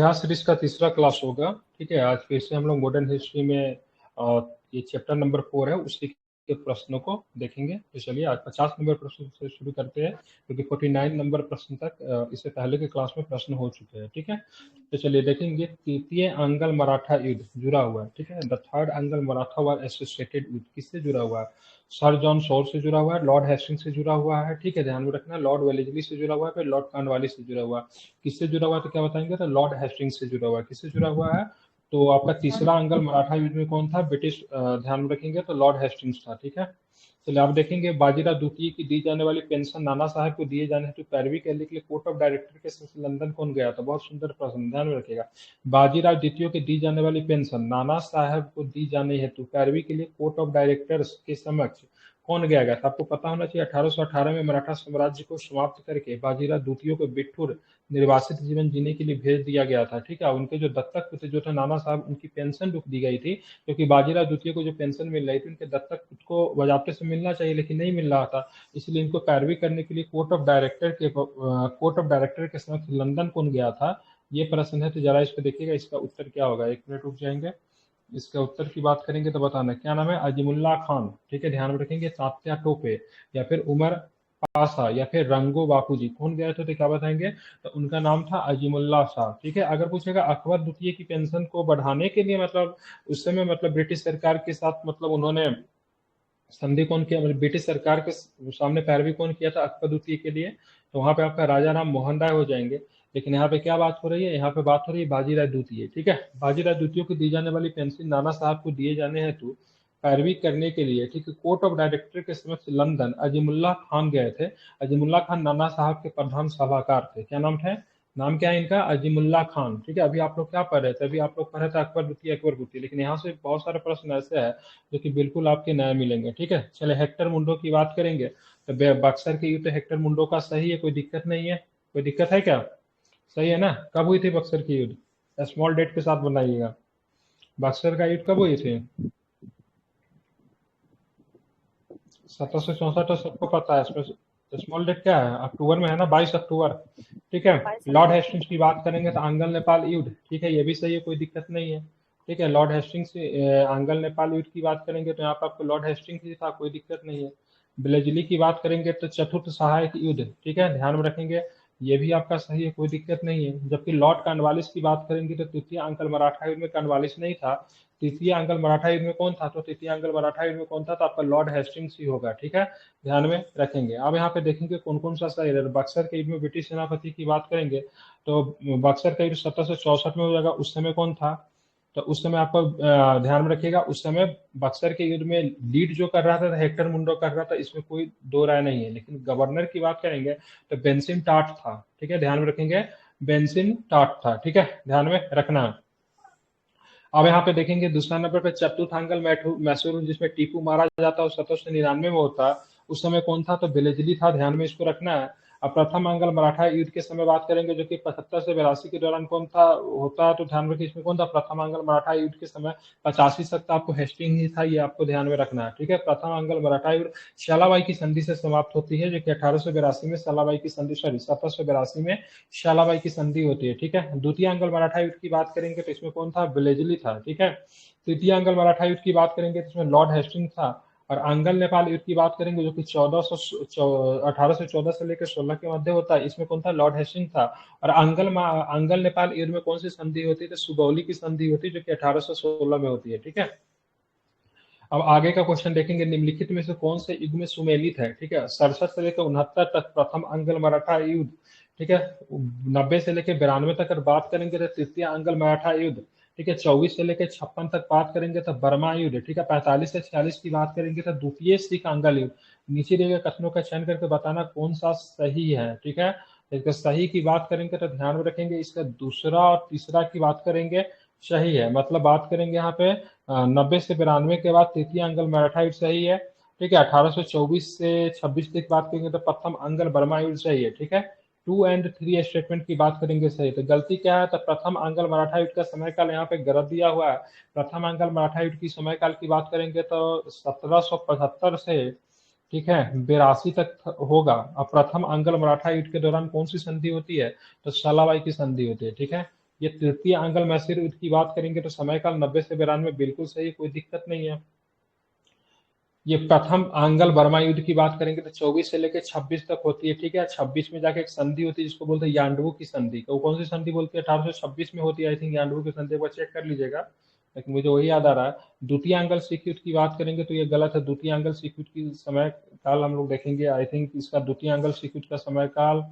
अभ्यास सीरीज का तीसरा क्लास होगा। ठीक है, आज फिर से हम लोग मॉडर्न हिस्ट्री में ये चैप्टर नंबर 4 है, उसी के प्रश्नों को देखेंगे। तो चलिए आज 50 नंबर प्रश्न से शुरू करते हैं, क्योंकि 49 नंबर प्रश्न तक इससे पहले के क्लास में प्रश्न हो चुके हैं। ठीक है, तो चलिए देखेंगे। तृतीय अंगल मराठा युद्ध जुड़ा हुआ है। ठीक है, the third Anglo Maratha war associated with, किससे जुड़ा हुआ है? सर जॉन शोर से जुड़ा हुआ है, लॉर्ड हेस्टिंग्स से जुड़ा हुआ है। ठीक है, ध्यान में रखना, लॉर्ड वेलेस्ली से जुड़ा हुआ है, फिर लॉर्ड कॉर्नवालिस से जुड़ा हुआ है। किससे जुड़ा हुआ है तो क्या बताएंगे? तो लॉर्ड हेस्टिंग्स से जुड़ा हुआ है। किससे जुड़ा हुआ है? तो आपका तीसरा अंगल मराठा युद्ध में कौन था? ब्रिटिश, ध्यान में रखेंगे तो लॉर्ड हेस्टिंग्स था। ठीक है, चलिए आप देखेंगे, बाजीराव द्वितीय की दी जाने वाली पेंशन नाना साहब को दिए जाने हेतु पैरवी करने के लिए कोर्ट ऑफ डायरेक्टर के साथ लंदन कौन गया था? बहुत सुंदर प्रश्न, ध्यान में रखिएगा। बाजीराव द्वितीय की दी जाने वाली पेंशन नाना साहब को दी जाने हेतु पैरवी के लिए कोर्ट ऑफ डायरेक्टर्स के समक्ष कौन गया था? आपको पता होना चाहिए, 1818 में मराठा साम्राज्य को समाप्त करके बाजीराव द्वितीय को बिठूर निर्वासित जीवन जीने के लिए भेज दिया गया था। ठीक है, उनके जो दत्तक पुत्र जो थे नाना साहब, उनकी पेंशन रुक दी गई थी, क्योंकि बाजीराव द्वितीय को जो पेंशन मिल रही थी, उनके दत्तक पुत्र को बजाबते से मिलना चाहिए, लेकिन नहीं मिल रहा था। इसलिए इनको पैरवी करने के लिए कोर्ट ऑफ डायरेक्टर के समक्ष लंदन कौन गया था? ये प्रश्न है, तो जरा इसको देखिएगा, इसका उत्तर क्या होगा। एक मिनट रुक जाएंगे, इसका उत्तर की बात करेंगे तो बताना क्या नाम है? अजीमुल्ला खान। ठीक है, ध्यान में रखेंगे। तात्या टोपे या फिर उमर पासा या फिर रंगो बापूजी, कौन गए थे तो क्या बताएंगे? तो उनका नाम था अजीमुल्ला शाह। ठीक है, अगर पूछेगा अकबर द्वितीय की पेंशन को बढ़ाने के लिए, मतलब उस समय मतलब ब्रिटिश सरकार के साथ मतलब उन्होंने संधि कौन किया, मतलब ब्रिटिश सरकार के सामने पैरवी कौन किया था अकबर द्वितीय के लिए? तो वहां पे आपका राजा राम मोहन राय हो जाएंगे। लेकिन यहाँ पे क्या बात हो रही है? यहाँ पे बात हो रही है बाजीराव द्वितीय। ठीक है, बाजीराव द्वितीय को दी जाने वाली पेंशन नाना साहब को दिए जाने हेतु पैरवी करने के लिए, ठीक है, कोर्ट ऑफ डायरेक्टर के समक्ष लंदन अजीमुल्ला खान गए थे। अजीमुल्ला खान नाना साहब के प्रधान सलाहकार थे। क्या नाम थे? नाम क्या है इनका? अजीमुल्ला खान। ठीक है, अभी आप लोग क्या पढ़ रहे थे? अभी आप लोग पढ़ रहे थे अकबर द्वितीय, अकबर द्वितीय, लेकिन यहाँ से बहुत सारे प्रश्न ऐसे है जो कि बिल्कुल आपके नए मिलेंगे। ठीक है, चले हेक्टर मुंडो की बात करेंगे। तो बक्सर के युद्ध हेक्टर मुंडो का सही है, कोई दिक्कत नहीं है? कोई दिक्कत है क्या? सही है ना? कब हुई थी बक्सर की युद्ध? स्मॉल डेट के साथ बनाइएगा। बक्सर का युद्ध कब हुई थी? 1764 तो सबको पता है, इसमें स्मॉल डेट क्या है? अक्टूबर में है ना, 22 अक्टूबर। ठीक है, लॉर्ड हेस्टिंग्स की बात करेंगे तो आंगल नेपाल युद्ध। ठीक है, ये भी सही है, कोई दिक्कत नहीं है। ठीक है, लॉर्ड हेस्टिंग्स आंगल नेपाल युद्ध की बात करेंगे तो यहाँ पर आपको लॉर्ड हेस्टिंग्स ही था, कोई दिक्कत नहीं है। ब्लेजली की बात करेंगे तो चतुर्थ सहायक युद्ध। ठीक है, ध्यान में रखेंगे, ये भी आपका सही है, कोई दिक्कत नहीं है। जबकि लॉर्ड कॉर्नवालिस की बात करेंगे तो तृतीय अंकल मराठा युद्ध में कॉर्नवालिस नहीं था। तृतीय अंकल मराठा युद्ध में कौन था? तो तृतीय अंकल मराठा युद्ध में कौन था? तो आपका लॉर्ड हेस्टिंग्स ही होगा। ठीक है, ध्यान में रखेंगे। अब यहाँ पे देखेंगे कौन कौन सा सही है। बक्सर के युद्ध में ब्रिटिश सेनापति की बात करेंगे तो बक्सर का युद्ध 1764 में हो जाएगा। उस समय कौन था? तो उस समय आपको ध्यान में रखिएगा, उस समय बक्सर के युद्ध में लीड जो कर रहा था हेक्टर मुंडो कर रहा था, इसमें कोई दो राय नहीं है। लेकिन गवर्नर की बात करेंगे तो बेंसिन टाट था। ठीक है, ध्यान में रखेंगे, बेंसिन टाट था। ठीक है, ध्यान में रखना। अब यहाँ पे देखेंगे दूसरा नंबर पे चतुर्थांगल मैसूर, जिसमें टीपू मारा जाता है, 1799 में होता। उस समय कौन था? तो बेलेजली था, ध्यान में इसको रखना है। अब प्रथम अंगल मराठा युद्ध के समय बात करेंगे, जो कि 75 से 82 के दौरान कौन था होता है, तो ध्यान रखिए इसमें कौन था? प्रथम अंगल मराठा युद्ध के समय 85 तक तो आपको हेस्टिंग ही था, ये आपको ध्यान में रखना है। ठीक है, प्रथम अंगल मराठा युद्ध शालाबाई की संधि से समाप्त होती है, जो कि 1882 में शालाबाई की संधि, सॉरी 1782 में शालाबाई की संधि होती है। ठीक है, द्वितीय अंगल मराठा युद्ध की बात करेंगे तो इसमें कौन था? ब्लेजली था। ठीक है, तृतीय अंगल मराठा युद्ध की बात करेंगे तो इसमें लॉर्ड हेस्टिंग था। और अंगल नेपाल युद्ध की बात करेंगे, जो कि 1814 से लेकर 16 के मध्य होता है, इसमें कौन था? लॉर्ड हेस्टिंग था। और अंगल नेपाल युद्ध में कौन सी संधि होती है? तो सुगौली की संधि होती है, जो कि 1816 में होती है। ठीक है, अब आगे का क्वेश्चन देखेंगे, निम्नलिखित में से कौन से युग में सुमेलित है? ठीक है, 67 से लेकर 69 तक प्रथम अंगल मराठा युद्ध। ठीक है, 90 से लेकर 92 तक अगर बात करेंगे तो तृतीय अंगल मराठा युद्ध। ठीक है, 24 से लेकर 56 तक बात करेंगे तो बर्मा युद्ध। ठीक है, 45 से 46 की बात करेंगे तो द्वितीय सिख अंगल युद्ध। नीचे दिए गए कथनों का चयन करके बताना कौन सा सही है। ठीक है, इसका सही की बात करेंगे तो ध्यान में रखेंगे, इसका दूसरा और तीसरा की बात करेंगे सही है। मतलब बात करेंगे यहाँ पे 90 से 92 के बाद तृतीय अंगल मराठा युद्ध सही है। ठीक है, 1824 से 26 तक बात करेंगे तो प्रथम अंगल बर्मा युद्ध सही है। ठीक है, 2 एंड 3 स्टेटमेंट की बात करेंगे सही। तो गलती क्या है? तो प्रथम अंगल मराठा युद्ध का समय काल यहाँ पे गलत दिया हुआ है। प्रथम अंगल मराठा युद्ध की समय काल की बात करेंगे तो 1775 से, ठीक है, 82 तक होगा। अब प्रथम अंगल मराठा युद्ध के दौरान कौन सी संधि होती है? तो शालाबाई की संधि होती है। ठीक है, ये तृतीय आंग्ल मैसूर युद्ध की बात करेंगे तो समय काल 90 से 92 बिल्कुल सही, कोई दिक्कत नहीं है। ये प्रथम आंग्ल बर्मा युद्ध की बात करेंगे तो 24 से लेकर 26 तक होती है, ठीक है। 26 में जाके एक संधि होती है जिसको बोलते हैं यांडवू की संधि। वो कौन सी संधि बोलती है? 1826 में होती है, आई थिंक, यांडवू की संधि। एक बार चेक कर लीजिएगा, लेकिन मुझे वही याद आ रहा है। द्वितीय आंग्ल सिख युद्ध की बात करेंगे तो ये गलत है। द्वितीय आंग्ल सिख युद्ध की समय काल हम लोग देखेंगे, आई थिंक इसका द्वितीय आंग्ल सिख युद्ध का समय काल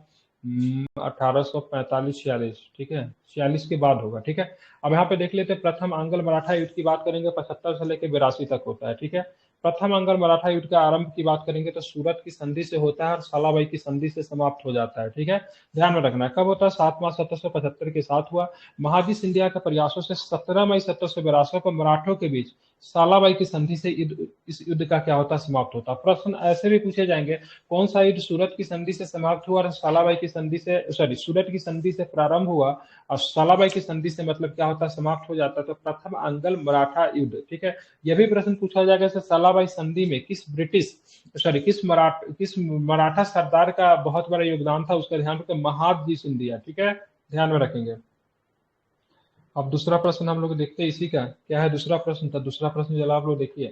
1845-46, ठीक है, 46 के बाद होगा, ठीक है। अब यहाँ पे देख लेते हैं प्रथम आंग्ल मराठा युद्ध की बात करेंगे 75 से लेकर 82 तक होता है, ठीक है। प्रथम आंग्ल मराठा युद्ध का आरंभ की बात करेंगे तो सूरत की संधि से होता है और सालाबाई की संधि से समाप्त हो जाता है, ठीक है। ध्यान में रखना कब होता है? 7 मार्च 1775 के साथ हुआ। महाजी सिंधिया के प्रयासों से 17 मई 1782 को मराठों के बीच सालाबाई की संधि से इस युद्ध का क्या होता? समाप्त होता। प्रश्न ऐसे भी पूछे जाएंगे, कौन सा युद्ध सूरत की संधि से समाप्त हुआ और सालाबाई की संधि से, सॉरी, सूरत की संधि से प्रारंभ हुआ और सालाबाई की संधि से मतलब क्या होता? समाप्त हो जाता। तो प्रथम आंग्ल मराठा युद्ध, ठीक है। यह भी प्रश्न पूछा जाएगा सालाबाई संधि में किस मराठा सरदार का बहुत बड़ा योगदान था, उसका ध्यान रखें, महादजी सिंधिया, ठीक है, ध्यान में रखेंगे। अब दूसरा प्रश्न हम लोग देखते हैं, इसी का क्या है दूसरा प्रश्न था। दूसरा प्रश्न चला आप लोग देखिए,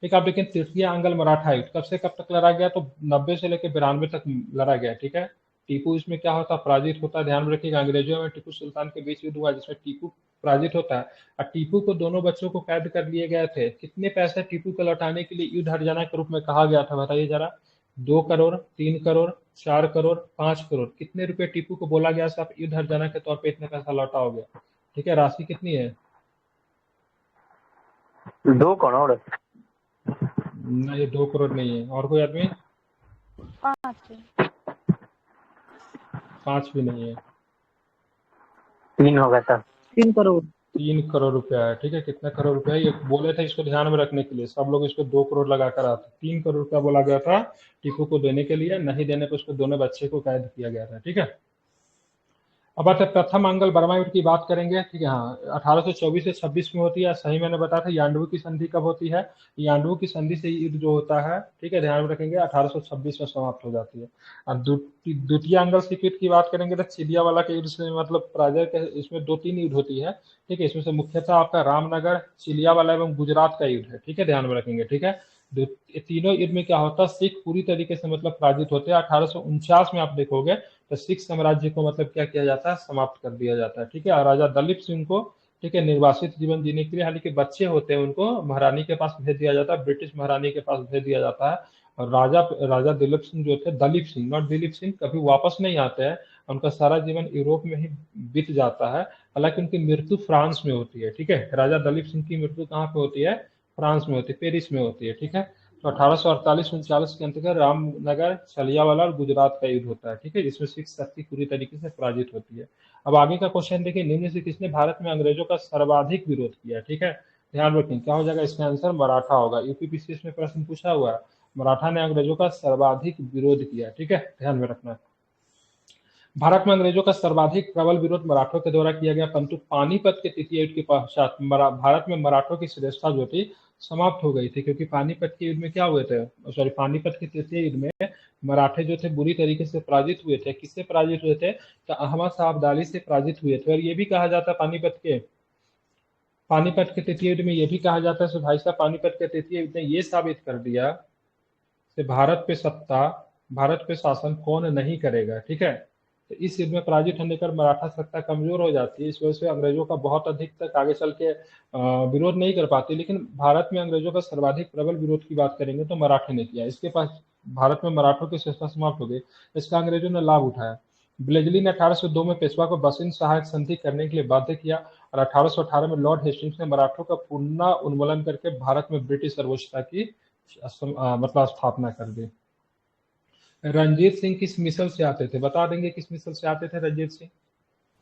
ठीक है। आप देखें तृतीय आंग्ल मराठा युद्ध कब से कब तक लड़ा गया? तो 90 से लेकर 92 तक लड़ा गया, ठीक है। टीपू इसमें क्या होता? पराजित होता है। ध्यान में रखिएगा, अंग्रेजों में टीपू सुल्तान के बीच युद्ध हुआ जिसमें टीपू पराजित होता है और टीपू को दोनों बच्चों को कैद कर लिए गए थे। कितने पैसे टीपू को लौटाने के लिए युद्ध हर्जाना के रूप में कहा गया था, बताइए जरा। 2 करोड़, 3 करोड़, 4 करोड़, 5 करोड़, कितने रुपए टीपू को बोला गया आप युद्ध हर्जाना के तौर पर इतने पैसा लौटाओगे? ठीक है, राशि कितनी है? 2 करोड़। नहीं, 2 करोड़ नहीं है। और कोई आदमी? 5 भी नहीं है। 3 होगा था। 3 करोड़। 3 करोड़ रुपया है, ठीक है। कितना करोड़ रुपया है ये बोले थे, इसको ध्यान में रखने के लिए सब लोग इसको 2 करोड़ लगाकर आते। 3 करोड़ रुपया बोला गया था टीपू को देने के लिए, नहीं देने पर उसको दोनों बच्चे को कैद किया गया था, ठीक है। अब आते प्रथम आंग्ल बर्मा युद्ध की बात करेंगे, ठीक है। हाँ, 1824 से 26 में होती है, सही मैंने बताया था। यांडवू की संधि कब होती है? यांडवू की संधि से युद्ध जो होता है, ठीक है, ध्यान में रखेंगे, 1826 में समाप्त हो जाती है। और द्वितीय आंग्ल सिख युद्ध की बात करेंगे तो चिलियावाला के युद्ध से मतलब पराजय के, इसमें 2-3 युद्ध होती है, ठीक है। इसमें से मुख्यतः आपका रामनगर, चिलियावाला एवं गुजरात का युद्ध है, ठीक है, ध्यान में रखेंगे, ठीक है। तीनों युद्ध में क्या होता है? सिख पूरी तरीके से मतलब पराजित होते हैं। 1849 में आप देखोगे तो सिख साम्राज्य को मतलब क्या किया जाता है? समाप्त कर दिया जाता है, ठीक है। और राजा दलीप सिंह को, ठीक है, निर्वासित जीवन जीने के लिए, हालांकि बच्चे होते हैं उनको महारानी के पास भेज दिया जाता है, ब्रिटिश महारानी के पास भेज दिया जाता है। और राजा दिलीप सिंह जो थे, दलीप सिंह नॉट दिलीप सिंह, कभी वापस नहीं आते हैं। उनका सारा जीवन यूरोप में ही बीत जाता है। हालांकि उनकी मृत्यु फ्रांस में होती है, ठीक है। राजा दलीप सिंह की मृत्यु कहाँ पे होती है? फ्रांस में होती है, पेरिस में होती है, ठीक है। तो 1848-49 के अंतर्गत रामनगर, छलियावाला और गुजरात का युद्ध होता है, ठीक है, जिसमें सिख शक्ति पूरी तरीके से पराजित होती है। अब आगे का क्वेश्चन देखिए, निम्न से किसने भारत में अंग्रेजों का सर्वाधिक विरोध किया, ठीक है। ध्यान रखें, क्या हो जाएगा इसका आंसर? मराठा होगा। यूपीपीसीएस में प्रश्न पूछा हुआ है, मराठा ने अंग्रेजों का सर्वाधिक विरोध किया, ठीक है, ध्यान में रखना। भारत में अंग्रेजों का सर्वाधिक प्रबल विरोध मराठों के द्वारा किया गया, परंतु पानीपत के तृतीय युद्ध के पश्चात भारत में मराठों की श्रेष्ठता जो थी समाप्त हो गई थी, क्योंकि पानीपत के युद्ध में क्या हुए थे, सॉरी, पानीपत के तृतीय युद्ध में मराठे जो थे बुरी तरीके से पराजित हुए थे। किससे पराजित हुए थे? तो अहमद शाह अब्दाली से पराजित हुए थे। और ये भी कहा जाता है पानीपत के तृतीय युद्ध में ये भी कहा जाता है भाई साहब, पानीपत के तृतीय युद्ध ने ये साबित कर दिया कि भारत पे शासन कौन नहीं करेगा, ठीक है। तो इस युद्ध में पराजित होने पर मराठा सत्ता कमजोर हो जाती है। इस वजह से अंग्रेजों का बहुत अधिक तक आगे चल के विरोध नहीं कर पाती। लेकिन भारत में अंग्रेजों का सर्वाधिक प्रबल विरोध की बात करेंगे तो मराठे ने किया। इसके पास भारत में मराठों की श्रेष्ठता समाप्त हो गई, इसका अंग्रेजों ने लाभ उठाया। ब्लेजली ने 1802 में पेशवा को बसिन सहायक संधि करने के लिए बाध्य किया और 1818 में लॉर्ड हेस्टिंग्स ने मराठों का पुनः उन्मूलन करके भारत में ब्रिटिश सर्वोच्चता की मतलब स्थापना कर दी। रंजीत सिंह किस मिसल से आते थे? बता देंगे किस मिसल से आते थे रंजीत सिंह,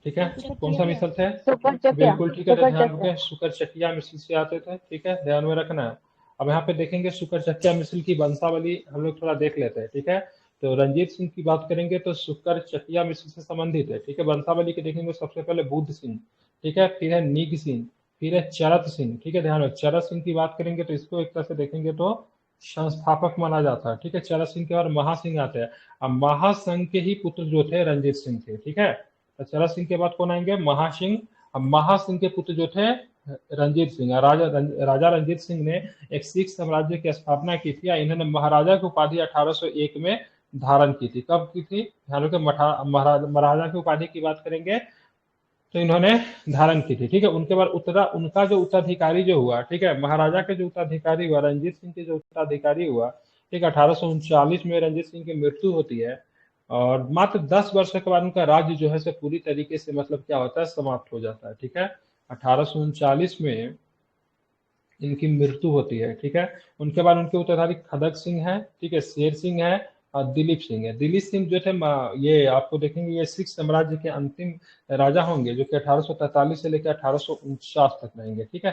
ठीक है। कौन सा मिसल थे? बिल्कुल ठीक है, ध्यान रखें, शुकर चकिया मिसल से आते थे, ठीक है, ध्यान में रखना है। अब यहाँ पे देखेंगे शुकर चकिया मिसल की वंशावली हम लोग थोड़ा देख लेते हैं, ठीक है। तो रंजीत सिंह की बात करेंगे तो शुकर चकिया मिसल से संबंधित है, ठीक है। वंशावली के देखेंगे सबसे पहले बुद्ध सिंह, ठीक है, फिर है निग सिंह, फिर है चरत सिंह, ठीक है, ध्यान रखें। चरत सिंह की बात करेंगे तो इसको एक तरह से देखेंगे तो संस्थापक माना जाता है, ठीक है। चरत सिंह के बाद महासिंह आते हैं। अब महासंघ के ही पुत्र जो थे रंजीत सिंह थे, ठीक है। तो चरत सिंह के बाद कौन आएंगे? महासिंह। अब महासिंह के पुत्र जो थे रंजीत सिंह, राजा रंजीत सिंह ने एक सिख साम्राज्य की स्थापना की थी। इन्होंने महाराजा की उपाधि 1801 में धारण की थी। कब की थी? ध्यान रखिए, महाराजा की उपाधि की बात करेंगे तो इन्होंने धारण की थी। ठीक है, उनके बाद उनका जो उत्तराधिकारी जो हुआ, ठीक है, महाराजा के जो उत्तराधिकारी हुआ, रंजीत सिंह के जो उत्तराधिकारी हुआ, ठीक, 1839 में रंजीत सिंह की मृत्यु होती है और मात्र 10 वर्ष के बाद उनका राज्य जो है पूरी तरीके से मतलब क्या होता है, समाप्त हो जाता है। ठीक है, 1839 में इनकी मृत्यु होती है। ठीक है, उनके बाद उनके उत्तराधिकारी खदक सिंह है, ठीक है, शेर सिंह है और दिलीप सिंह है। दिलीप सिंह जो थे ये आपको देखेंगे ये सिख साम्राज्य के अंतिम राजा होंगे जो कि 1843 से लेकर 1849 तक रहेंगे। ठीक है,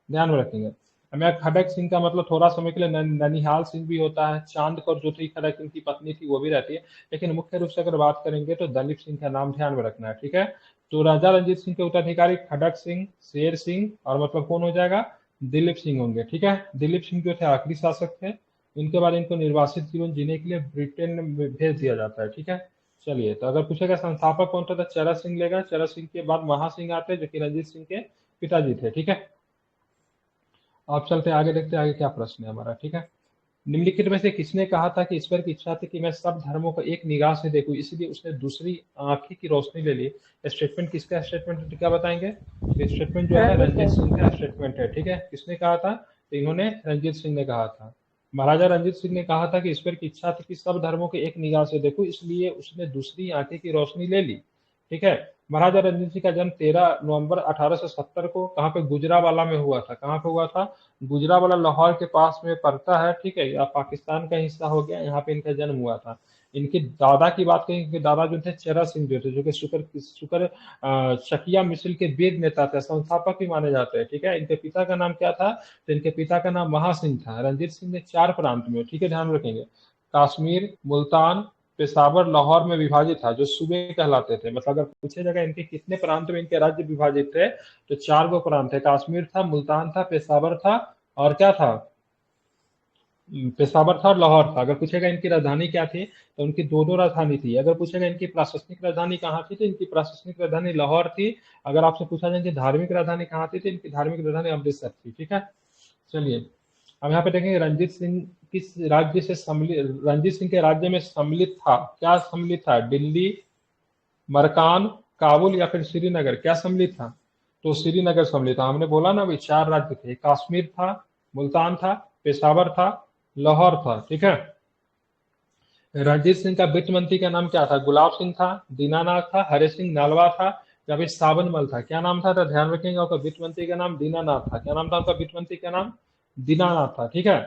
ध्यान में रखेंगे। हमें खडक सिंह का मतलब थोड़ा समय के लिए ननिहाल सिंह भी होता है। चांद कौर जो थी खडक सिंह की पत्नी थी वो भी रहती है, लेकिन मुख्य रूप से अगर बात करेंगे तो दलीप सिंह का नाम ध्यान में रखना है। ठीक है, तो राजा रंजीत सिंह के उत्तराधिकारी खडक सिंह, शेर सिंह और मतलब कौन हो जाएगा, दिलीप सिंह होंगे। ठीक है, दिलीप सिंह जो थे आखिरी शासक थे। इनके बाद इनको निर्वासित जीवन जीने के लिए ब्रिटेन में भेज दिया जाता है। ठीक है, चलिए, तो अगर पूछेगा संस्थापक कौन था तो चरण सिंह लेगा। चरण सिंह के बाद महासिंह आते हैं जो कि रंजीत सिंह के पिताजी थे। ठीक है, आप चलते आगे, देखते हैं आगे क्या प्रश्न है हमारा। ठीक है, निम्नलिखित में से किसने कहा था कि ईश्वर की इच्छा थी कि मैं सब धर्मों को एक निगाह से देखूं, इसलिए उसने दूसरी आंखें की रोशनी ले ली। स्टेटमेंट किसका स्टेटमेंट है, क्या बताएंगे? स्टेटमेंट जो है रंजीत सिंह का स्टेटमेंट है। ठीक है, किसने कहा था? तो इन्होंने रंजीत सिंह ने कहा था। महाराजा रंजीत सिंह ने कहा था कि ईश्वर की इच्छा थी कि सब धर्मों को एक निगाह से देखूं, इसलिए उसने दूसरी आंखें की रोशनी ले ली। ठीक है, महाराजा रंजीत सिंह का जन्म 13 नवंबर 1870 को कहाँ पे, गुजरावाला में हुआ था। कहाँ पे हुआ था? गुजरावाला लाहौर के पास में पड़ता है। ठीक है, या पाकिस्तान का हिस्सा हो गया, यहाँ पे इनका जन्म हुआ था। इनके दादा की बात करें, इनके दादा जो थे चेरा सिंह जो थे, जो कि शुक्र शकिया मिसल के वेद नेता थे, संस्थापक भी माने जाते हैं। ठीक है, इनके पिता का नाम क्या था? तो इनके पिता का नाम महासिंह था। रंजीत सिंह ने 4 प्रांत में, ठीक है, ध्यान रखेंगे, कश्मीर, मुल्तान, पेशावर, लाहौर में विभाजित था, जो सूबे कहलाते थे। मतलब अगर पूछे जाएगा इनके कितने प्रांत में इनके राज्य विभाजित थे, तो 4 गो प्रांत थे। कश्मीर था, मुल्तान था, पेशावर था और क्या था, पेशावर था और लाहौर था। अगर पूछेगा इनकी राजधानी क्या थी, तो उनकी दोनों राजधानी थी। अगर पूछेगा इनकी प्रशासनिक राजधानी कहाँ थी, तो इनकी प्रशासनिक राजधानी लाहौर थी। अगर आपसे पूछा जाए इनकी धार्मिक राजधानी कहाँ थी, तो इनकी धार्मिक राजधानी अमृतसर थी। ठीक है, चलिए, अब यहाँ पे देखेंगे रंजीत सिंह किस राज्य से सम्मिलित, रंजीत सिंह के राज्य में सम्मिलित था। क्या सम्मिलित था? दिल्ली, मरकान, काबुल या फिर श्रीनगर, क्या सम्मिलित था? तो श्रीनगर सम्मिलित था। हमने बोला ना भाई 4 राज्य थे, कश्मीर था, मुल्तान था, पेशावर था, लाहौर था। ठीक है, रणजीत सिंह का वित्त मंत्री का नाम क्या था? गुलाब सिंह था, दीनानाथ था, हरे सिंह नालवा था या फिर सावनमल था? क्या नाम था? तो ध्यान रखेंगे, आपका वित्त मंत्री का नाम दीनानाथ था। क्या नाम था आपका वित्त मंत्री का नाम? दीनानाथ था। ठीक है,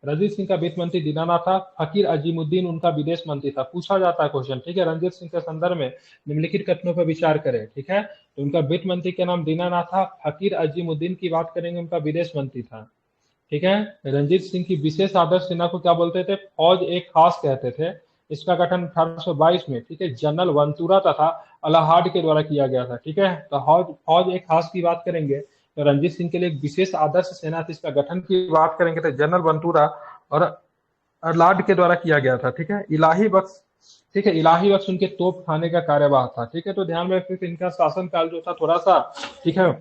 रणजीत सिंह का वित्त मंत्री दीनानाथ था। फकीर अजीमुद्दीन उनका विदेश मंत्री था। पूछा जाता है क्वेश्चन। ठीक है, रणजीत सिंह के संदर्भ में निम्नलिखित कथनों पर विचार करें। ठीक है, तो उनका वित्त मंत्री का नाम दीनानाथ था। फकीर अजीमुद्दीन की बात करेंगे, उनका विदेश मंत्री था। ठीक है, रंजीत सिंह की विशेष आदर्श सेना को क्या बोलते थे? फौज एक खास कहते थे। इसका गठन 1822 में, ठीक है, जनरल वंतुरा तथा अलाहाड के द्वारा किया गया था। ठीक है, तो फौज एक खास की बात करेंगे तो रंजीत सिंह के लिए एक विशेष आदर्श सेना थी। इसका गठन की बात करेंगे तो जनरल वंतुरा और अलाहाड के द्वारा किया गया था। ठीक है, इलाही बख्श, ठीक है, इलाही बख्श उनके तोप खाने का कार्यवाह था। ठीक है, तो ध्यान में रखिए इनका शासनकाल जो था थोड़ा सा, ठीक है,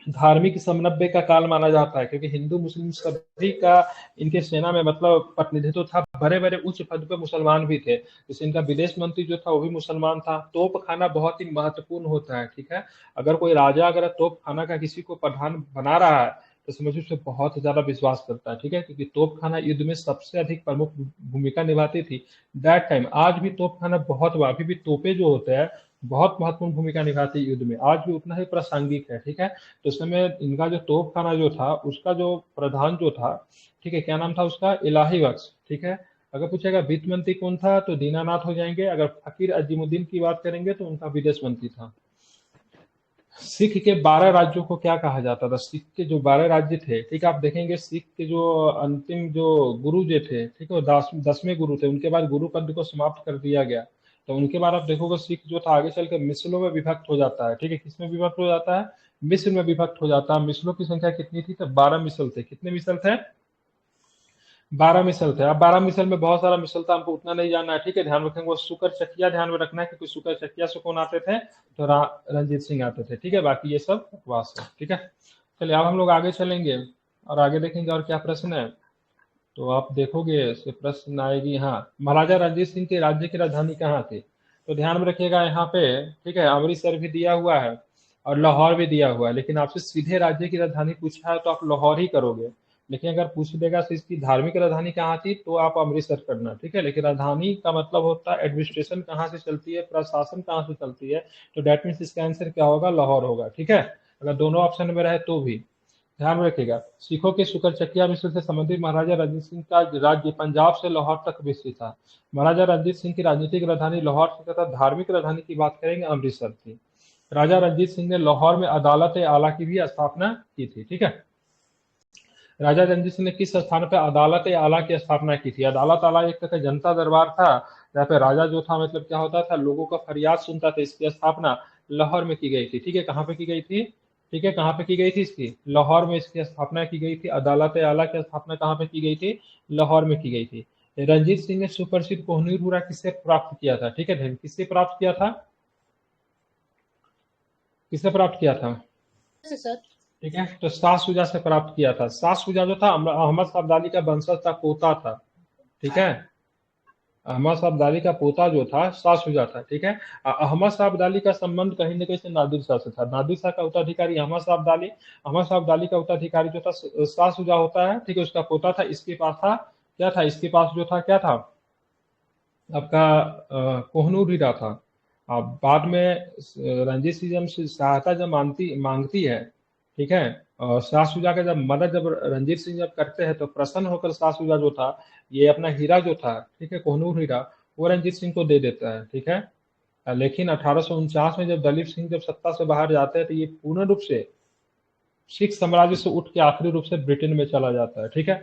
धार्मिक समन्वय का काल माना जाता है, क्योंकि हिंदू मुस्लिम सभी का इनके सेना में मतलब प्रतिनिधित्व था। बड़े बड़े उच्च पद पे मुसलमान भी थे, जैसे इनका विदेश मंत्री जो था वो भी मुसलमान था। तोप खाना बहुत ही महत्वपूर्ण होता है। ठीक है, अगर कोई राजा अगर तोप खाना का किसी को प्रधान बना रहा है तो समझिए उससे बहुत ज्यादा विश्वास करता है। ठीक है, क्योंकि तोप खाना युद्ध में सबसे अधिक प्रमुख भूमिका निभाती थी दैट टाइम। आज भी तोप खाना बहुत, अभी भी तोपे जो होते हैं बहुत महत्वपूर्ण भूमिका निभाती है युद्ध में, आज भी उतना ही प्रासंगिक है। ठीक है, तो उस समय इनका जो तोपखाना जो था उसका जो प्रधान जो था, ठीक है, क्या नाम था उसका? इलाही बख्श। ठीक है, अगर पूछेगा वित्त मंत्री कौन था तो दीनानाथ हो जाएंगे। अगर फकीर अजीमुद्दीन की बात करेंगे तो उनका विदेश मंत्री था। सिख के 12 राज्यों को क्या कहा जाता था? सिख के जो 12 राज्य थे, ठीक है, आप देखेंगे सिख के जो अंतिम जो गुरु जो थे, ठीक है, वो 10वें गुरु थे। उनके बाद गुरु पद को समाप्त कर दिया गया। तो उनके बाद आप देखोगे सिख जो था आगे चल के मिसलों में विभक्त हो जाता है। ठीक है, किसमें विभक्त हो जाता है? मिस्र में विभक्त हो जाता है। मिसलों की संख्या कितनी थी? तो 12 मिसल थे। कितने मिसल थे? 12 मिसल थे। अब 12 मिसल में बहुत सारा मिसल था, हमको उतना नहीं जानना है, ठीक है, ध्यान रखेंगे। वो शुकर चकिया ध्यान में रखना है कि कुछ शुकर चकिया से कौन आते थे, तो रंजीत सिंह आते थे, ठीक है। बाकी ये सब बकवास है, ठीक है। चलिए अब हम लोग आगे चलेंगे और आगे देखेंगे और क्या प्रश्न है। तो आप देखोगे इससे प्रश्न आएगी, हाँ, महाराजा रंजीत सिंह के राज्य की राजधानी कहाँ थी। तो ध्यान में रखिएगा यहाँ पे, ठीक है, अमृतसर भी दिया हुआ है और लाहौर भी दिया हुआ है, लेकिन आपसे सीधे राज्य की राजधानी पूछा है तो आप लाहौर ही करोगे। लेकिन अगर पूछ देगा तो इसकी धार्मिक राजधानी कहाँ थी, तो आप अमृतसर करना, ठीक है। लेकिन राजधानी का मतलब होता है एडमिनिस्ट्रेशन कहाँ से चलती है, प्रशासन कहाँ से चलती है, तो डेट मीन्स इसका आंसर क्या होगा, लाहौर होगा, ठीक है। अगर दोनों ऑप्शन में रहे तो भी ध्यान में रखिएगा। सिखों के सुकरचकिया मिस्र से संबंधित महाराजा रंजीत सिंह का राज्य पंजाब से लाहौर तक विस्तृत था। महाराजा रंजीत सिंह की राजनीतिक राजधानी लाहौर थी तथा धार्मिक राजधानी की बात करेंगे अमृतसर थी। राजा रंजीत सिंह ने लाहौर में अदालत आला की भी स्थापना की थी, ठीक है। राजा रंजीत सिंह ने किस स्थान पर अदालत आला की स्थापना की थी। अदालत आला एक तरह का जनता दरबार था, जहाँ पे राजा जो था मतलब क्या होता था, लोगों का फरियाद सुनता था। इसकी स्थापना लाहौर में की गई थी, ठीक है। कहाँ पे की गई थी, ठीक है, कहाँ पे की गई थी, इसकी लाहौर में इसकी स्थापना की गई थी। अदालत आला की स्थापना कहाँ पे की गई थी, लाहौर में की गई थी। रंजीत सिंह ने सुप्रसिद्ध कोहिनूर हीरा किससे प्राप्त किया था, ठीक है, किससे प्राप्त किया था, किससे प्राप्त किया था, सर। ठीक है, तो शाह शुजा से प्राप्त किया था। शाह शुजा जो था अहमद शाह अब्दाली का वंशज था, पोता था, ठीक है। अहमद शाह अब्दाली का पोता जो था शाह शुजा था, ठीक है। अहमद शाह अब्दाली का संबंध कहीं ना कहीं से नादिर शाह से था। नादिर शाह का उत्तराधिकारी अहमद शाह अब्दाली, अहमद शाह अब्दाली का उत्तराधिकारी जो था शाह शुजा होता है, ठीक है, उसका पोता था। इसके पास था क्या था, इसके पास जो था क्या था आपका कोहनूर हीरा था। अब बाद में रंजीत सिंह जब से सहायता जब मांगती है, ठीक है, और शाह शुजा का जब मदद जब रंजीत सिंह जब करते हैं तो प्रसन्न होकर शाह शुजा जो था ये अपना हीरा जो था, ठीक है, कोहनूर हीरा, वो रंजीत सिंह को दे देता है, ठीक है। लेकिन 1849 में जब दलीप सिंह जब सत्ता से बाहर जाते हैं तो ये पूर्ण रूप से सिख साम्राज्य से उठ के आखिरी रूप से ब्रिटेन में चला जाता है, ठीक है।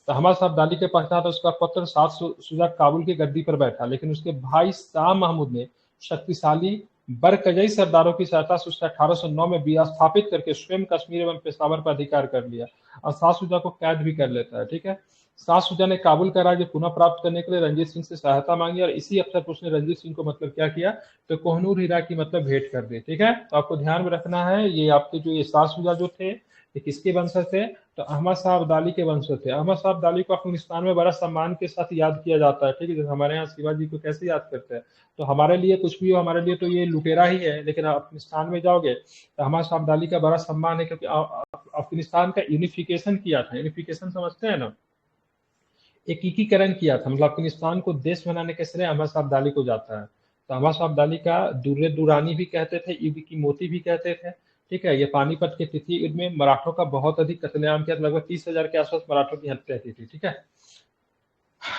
तो अहमद शाह अब्दाली के पश्चात उसका पुत्र शाह शुजा काबुल की गद्दी पर बैठा, लेकिन उसके भाई शाह महमूद ने शक्तिशाली बरकजई सरदारों की सहायता से उसे 1809 में विस्थापित करके स्वयं कश्मीर एवं पेशावर पर अधिकार कर लिया और शाह शुजा को कैद भी कर लेता है, ठीक है। शाह शुजा ने काबुल का राज्य पुनः प्राप्त करने के लिए रंजीत सिंह से सहायता मांगी और इसी अवसर पर उसने रंजीत सिंह को मतलब क्या किया, तो कोहनूर हीरा की मतलब भेंट कर दी, ठीक है। तो आपको ध्यान में रखना है ये आपके जो ये शाह शुजा जो थे ये किसके वंशज थे, तो अहमद शाह अब्दाली के वंशज थे। अहमद शाह अब्दाली को अफगानिस्तान में बड़ा सम्मान के साथ याद किया जाता है, ठीक है। जैसे हमारे यहाँ शिवाजी को कैसे याद करते हैं, तो हमारे लिए कुछ भी हो, हमारे लिए तो ये लुटेरा ही है, लेकिन अफगानिस्तान में जाओगे तो अहमद शाह अब्दाली का बड़ा सम्मान है, क्योंकि अफगानिस्तान का यूनिफिकेशन किया था। यूनिफिकेशन समझते हैं ना, एकीकरण किया था, मतलब अफगानिस्तान को देश बनाने का श्रेय अहमद शाह अब्दाली को जाता है। तो अहमद शाह अब्दाली का दुर्रे दुरानी भी कहते थे, युग की मोती भी कहते थे, ठीक है। ये पानीपत के तिथि युद्ध में मराठों का बहुत अधिक कत्लेआम किया, लगभग 30,000 के आसपास मराठों की हत्या की थी, ठीक है।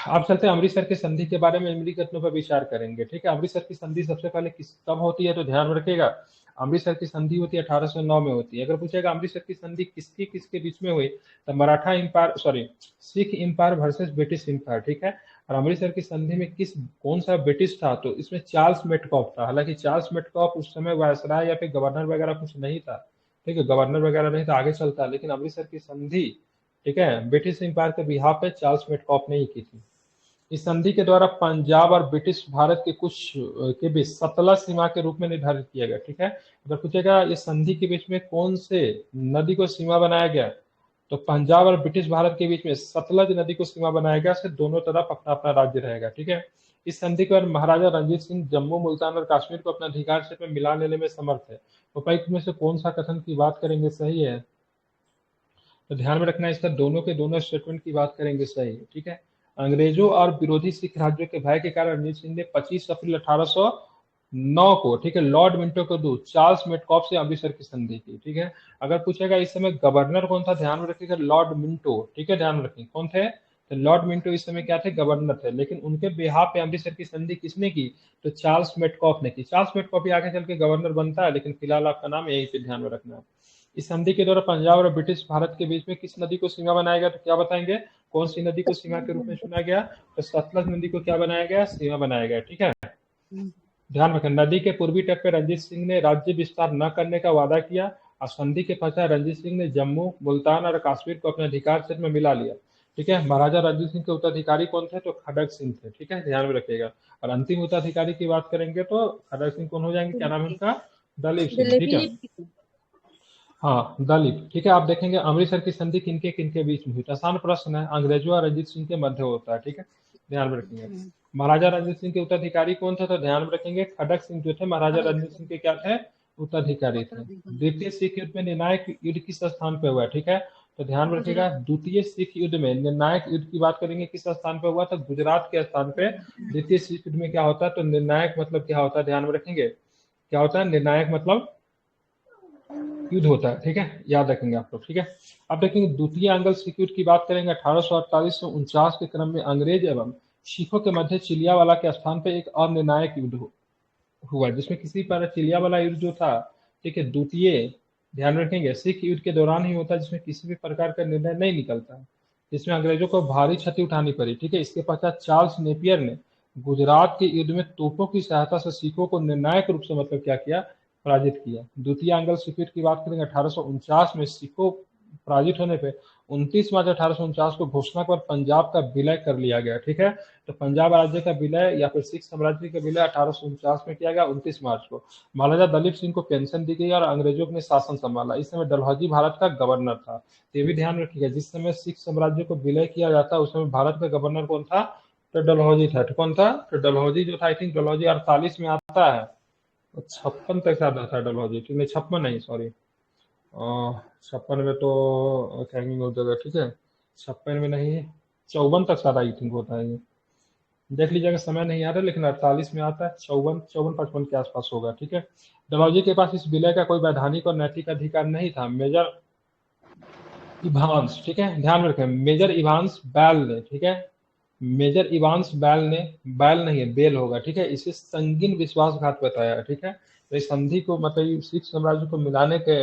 अब चलते हैं अमृतसर की संधि के बारे में, इमली कथनों पर विचार करेंगे, ठीक है। अमृतसर की संधि सबसे पहले किस कब होती है, तो ध्यान में रखिएगा अमृतसर की संधि होती है 1809 में होती है। अगर पूछेगा अमृतसर की संधि किसकी किसके बीच में हुई, तो Maratha empire sorry Sikh empire versus British empire, ठीक है। और अमृतसर की संधि में कौन सा ब्रिटिश था, तो इसमें चार्ल्स मेटकॉफ था। हालांकि चार्ल्स मेटकॉफ उस समय वायसराय या फिर गवर्नर वगैरह कुछ नहीं था, ठीक है, गवर्नर वगैरह नहीं था, आगे चलता। लेकिन अमृतसर की संधि, ठीक है, ब्रिटिश इंपायर के बिहाफ पे चार्ल्स मेटकॉफ ने ही की थी। इस संधि के द्वारा पंजाब और ब्रिटिश भारत के कुछ के बीच सतलज सीमा के रूप में निर्धारित किया गया, ठीक है। अगर पूछेगा इस संधि के बीच में कौन से नदी को सीमा बनाया गया, तो पंजाब और ब्रिटिश भारत के बीच में सतलज नदी को सीमा बनाया गया, से दोनों तरफ अपना अपना राज्य रहेगा, ठीक है। इस संधि के बाद महाराजा रंजीत सिंह जम्मू मुल्तान और कश्मीर को अपना अधिकार क्षेत्र में मिला लेने में समर्थ है। उपायुक्त में से कौन सा कथन की बात करेंगे सही है, तो ध्यान में रखना इसका दोनों के दोनों स्टेटमेंट की बात करेंगे सही है, ठीक है। अंग्रेजों और विरोधी सिख राज्यों के भय के कारण रणजीत सिंह ने 25 अप्रैल 1809 को, ठीक है, लॉर्ड मिंटो के दूत चार्ल्स मेटकॉफ से अमृतसर की संधि की, ठीक है। अगर पूछेगा इस समय गवर्नर कौन था, ध्यान में रखिएगा लॉर्ड मिंटो, ठीक है, ध्यान में रखेंगे कौन थे, तो लॉर्ड मिंटो इस समय क्या थे, गवर्नर थे। लेकिन उनके बिहाफ पे अमृतसर की संधि किसने की, तो चार्ल्स मेटकॉफ ने की। चार्ल्स मेटकॉफ ही आगे चल के गवर्नर बनता है, लेकिन फिलहाल आपका नाम यही पे ध्यान में रखना है। इस संधि के द्वारा पंजाब और ब्रिटिश भारत के बीच में किस नदी को सीमा बनाया गया, तो क्या बताएंगे, कौन सी नदी को सीमा के रूप में चुना गया, तो सतलज नदी को क्या बनाया गया, सीमा बनाया गया, ठीक है। ध्यान रखें नदी के पूर्वी तट पर रंजीत सिंह ने राज्य विस्तार न करने का वादा किया और संधि के पश्चात रंजीत सिंह ने जम्मू मुल्तान और कश्मीर को अपने अधिकार क्षेत्र में मिला लिया। ठीक है। महाराजा रणजीत सिंह के उत्तराधिकारी कौन थे? तो खड़ग सिंह थे, ठीक है, ध्यान में रखिएगा। और अंतिम उत्तराधिकारी की बात करेंगे तो खड़ग सिंह कौन हो जाएंगे, क्या नाम है उनका? दलीप सिंह, ठीक है। हाँ, दलित, ठीक है। आप देखेंगे अमृतसर की संधि किनके किनके बीच में हुई? तो आसान प्रश्न है, अंग्रेजों और रंजीत सिंह के मध्य होता है, ठीक है, ध्यान में रखेंगे। महाराजा रणजीत सिंह के उत्तराधिकारी कौन थे? तो ध्यान में रखेंगे खड़ग सिंह जो थे महाराजा रणजीत सिंह के क्या थे? उत्तराधिकारी थे। द्वितीय सिख युद्ध में निर्णायक युद्ध किस स्थान पे हुआ? ठीक है, तो ध्यान में रखिएगा द्वितीय सिख युद्ध में निर्णायक युद्ध की बात करेंगे किस स्थान पे हुआ? तो गुजरात के स्थान पे द्वितीय सिख युद्ध में क्या होता है? तो निर्णायक मतलब क्या होता है? ध्यान में रखेंगे, क्या होता है निर्णायक मतलब? युद्ध होता है, ठीक है, याद रखेंगे आप लोग, ठीक है। अब देखेंगे द्वितीय आंग्ल सिख युद्ध की बात करेंगे 1848 से 49 के क्रम में अंग्रेज एवं सिखों के मध्य चिलियावाला के स्थान पर एक अनिर्णायक युद्ध हुआ, जिसमें किसी पर चिलियावाला युद्ध जो था, ठीक है, द्वितीय, ध्यान रखेंगे, सिख युद्ध के दौरान ही होता है, जिसमें किसी भी प्रकार का निर्णय नहीं निकलता है, जिसमें अंग्रेजों को भारी क्षति उठानी पड़ी, ठीक है। इसके पश्चात चार्ल्स नेपियर ने गुजरात के युद्ध में तोपों की सहायता से सिखों को निर्णायक रूप से मतलब क्या किया? पराजित किया। द्वितीय आंग्ल सिख युद्ध की बात करेंगे 1849 में सिखों पराजित होने पे 29 मार्च 1849 को घोषणा पर पंजाब का विलय कर लिया गया, ठीक है। तो पंजाब राज्य का विलय या फिर सिख साम्राज्य का विलय 1849 में किया गया 29 मार्च को। महाराजा दलीप सिंह को पेंशन दी गई और अंग्रेजों ने शासन संभाला। इस समय डलहौजी भारत का गवर्नर था। ये भी ध्यान रखिएगा, जिस समय सिख साम्राज्य को विलय किया जाता उस समय भारत का गवर्नर कौन था? तो डलहौजी था। कौन था? तो डलहौजी जो था, आई थिंक डलहौजी 48 में आता है, 56 तक आता था डलहौजी, ठीक है, 56 नहीं, सॉरी, 56 में तो हैंगिंग हो जाएगा, ठीक है, 56 में नहीं, 54 तक शायद आई थिंक होता है ये, देख लीजिएगा, समय नहीं आ रहा, लेकिन 48 में आता है, 54 55 के आसपास होगा, ठीक है। डलहौजी के पास इस विलय का कोई वैधानिक और नैतिक अधिकार नहीं था। मेजर इवांस, ठीक है, ध्यान में रखें, मेजर इवांस बैल ने, ठीक है, मेजर इवांस बैल ने, बैल नहीं है बेल होगा, ठीक है, इसे संगीन विश्वासघात बताया, ठीक है। तो इस संधि को मतलब सिख साम्राज्य को मिलाने के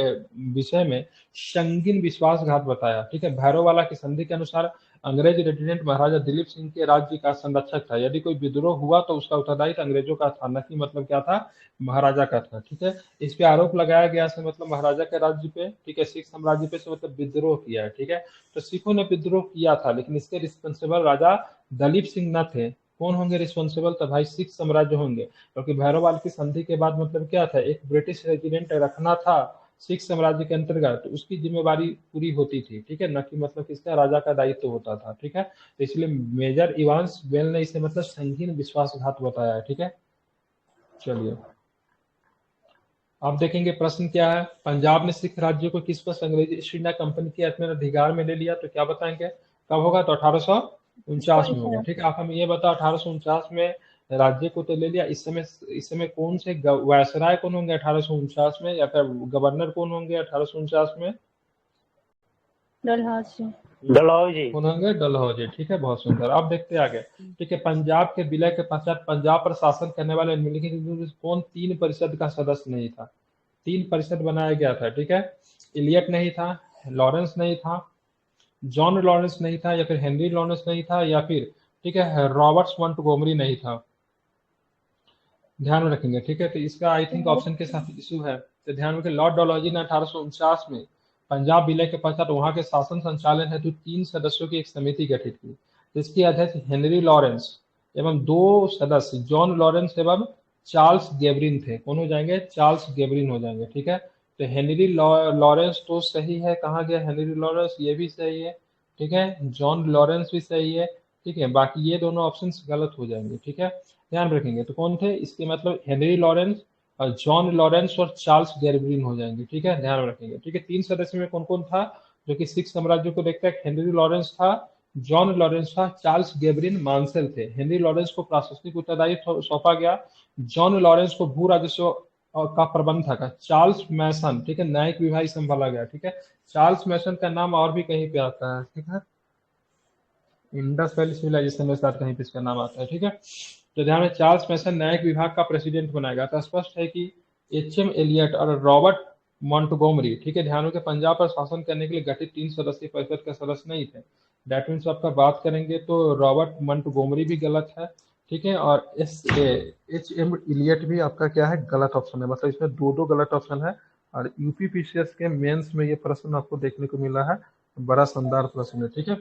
विषय में संगीन विश्वासघात बताया, ठीक है। भैरववाला की संधि के अनुसार अंग्रेज रेजिडेंट महाराजा दिलीप सिंह के राज्य का संरक्षक था। यदि कोई विद्रोह हुआ तो उसका उत्तरदायित्व अंग्रेजों का था, न कि मतलब क्या था? महाराजा का था, ठीक है। इस पे आरोप लगाया गया से मतलब महाराजा के राज्य पे, ठीक है, सिख साम्राज्य पे से मतलब विद्रोह किया है, ठीक है। तो सिखों ने विद्रोह किया था, लेकिन इसके रिस्पॉन्सिबल राजा दलीप सिंह न थे। कौन होंगे रिस्पॉन्सिबल? तो भाई सिख साम्राज्य होंगे, क्योंकि भैरववाल की संधि के बाद मतलब क्या था? एक ब्रिटिश रेजिडेंट रखना था सिख साम्राज्य के अंतर्गत, तो उसकी जिम्मेवारी पूरी होती थी, ठीक है, न कि मतलब किसका? राजा का दायित्व होता था, ठीक है। तो इसलिए मेजर इवांस बेल ने इसे मतलब संगीन विश्वासघात बताया है, ठीक है। चलिए आप देखेंगे प्रश्न क्या है, पंजाब ने सिख राज्य को किस वर्ष अंग्रेजी ईस्ट इंडिया कंपनी के अपने अधिकार में ले लिया? तो क्या बताएंगे कब होगा? तो 1849 में होगा, ठीक है। आप हमें ये बताओ 1849 में राज्य को तो ले लिया, इस समय कौन से वायसराय कौन होंगे 1849 में, या फिर गवर्नर कौन होंगे 1849 में? डलहौजी। कौन होंगे? डलहौजी, ठीक है, बहुत सुंदर। आप देखते आगे, ठीक है। पंजाब के विलय के पश्चात पंजाब पर शासन करने वाले निम्नलिखित कौन 3 परिषद का सदस्य नहीं था? 3 परिषद बनाया गया था, ठीक है। इलियट नहीं था, लॉरेंस नहीं था, जॉन लॉरेंस नहीं था, या फिर हेनरी लॉरेंस नहीं था, या फिर, ठीक है, रॉबर्ट्स मोंटगोमरी नहीं था। ध्यान में रखेंगे, ठीक है। तो इसका आई थिंक ऑप्शन के साथ इशू है, तो ध्यान रखें। लॉर्ड डलहौजी ने 1849 में पंजाब विलय के पश्चात वहां के शासन संचालन हेतु 3 सदस्यों की एक समिति गठित की, जिसके अध्यक्ष हेनरी लॉरेंस एवं 2 सदस्य जॉन लॉरेंस एवं चार्ल्स गेबरिन थे। कौन हो जाएंगे? चार्ल्स गेबरिन हो जाएंगे, ठीक है। तो हेनरी लॉरेंस तो सही है, कहाँ गया हेनरी लॉरेंस? ये भी सही है, ठीक है। जॉन लॉरेंस भी सही है, ठीक है। बाकी ये दोनों ऑप्शन गलत हो जाएंगे, ठीक है, ध्यान रखेंगे। तो कौन थे इसके? मतलब हेनरी लॉरेंस और जॉन लॉरेंस और चार्ल्स गेबरिन हो जाएंगे, ठीक है, ध्यान रखेंगे, ठीक है। 3 सदस्य में कौन कौन था जो कि सिख साम्राज्य को देखता है? हेनरी लॉरेंस था, जॉन लॉरेंस था, चार्ल्स गेबरिन मार्शल थे। हेनरी लॉरेंस को प्रशासनिक उत्तरदायित्व सौंपा गया, जॉन लॉरेंस को भू राजस्व का प्रबंध था। चार्ल्स मैसन, ठीक है, न्यायिक विभाग संभाला गया, ठीक है। चार्ल्स मैसन का नाम और भी कहीं पे आता है, ठीक है, इंडस वैली सिविलाइजेशन में साथ कहीं पे इसका नाम आता है, ठीक है। तो ध्यान में, चार्ल्स मैसन न्यायिक विभाग का प्रेसिडेंट बनाया गया था। स्पष्ट है कि एच.एम. एलियट और रॉबर्ट मॉन्टगोमरी, ठीक है, ध्यान के पंजाब पर शासन करने के लिए गठित 3 सदस्यीय परिषद का सदस्य नहीं थे। डेट मीन्स आपका बात करेंगे तो रॉबर्ट मॉन्टगोमरी भी गलत है, ठीक है, और एच.एम. एलियट भी आपका क्या है? गलत ऑप्शन है। मतलब इसमें 2 गलत ऑप्शन है, और यूपीपीसीएस के मेंस में ये प्रश्न आपको देखने को मिला है, बड़ा शानदार प्रश्न है, ठीक है।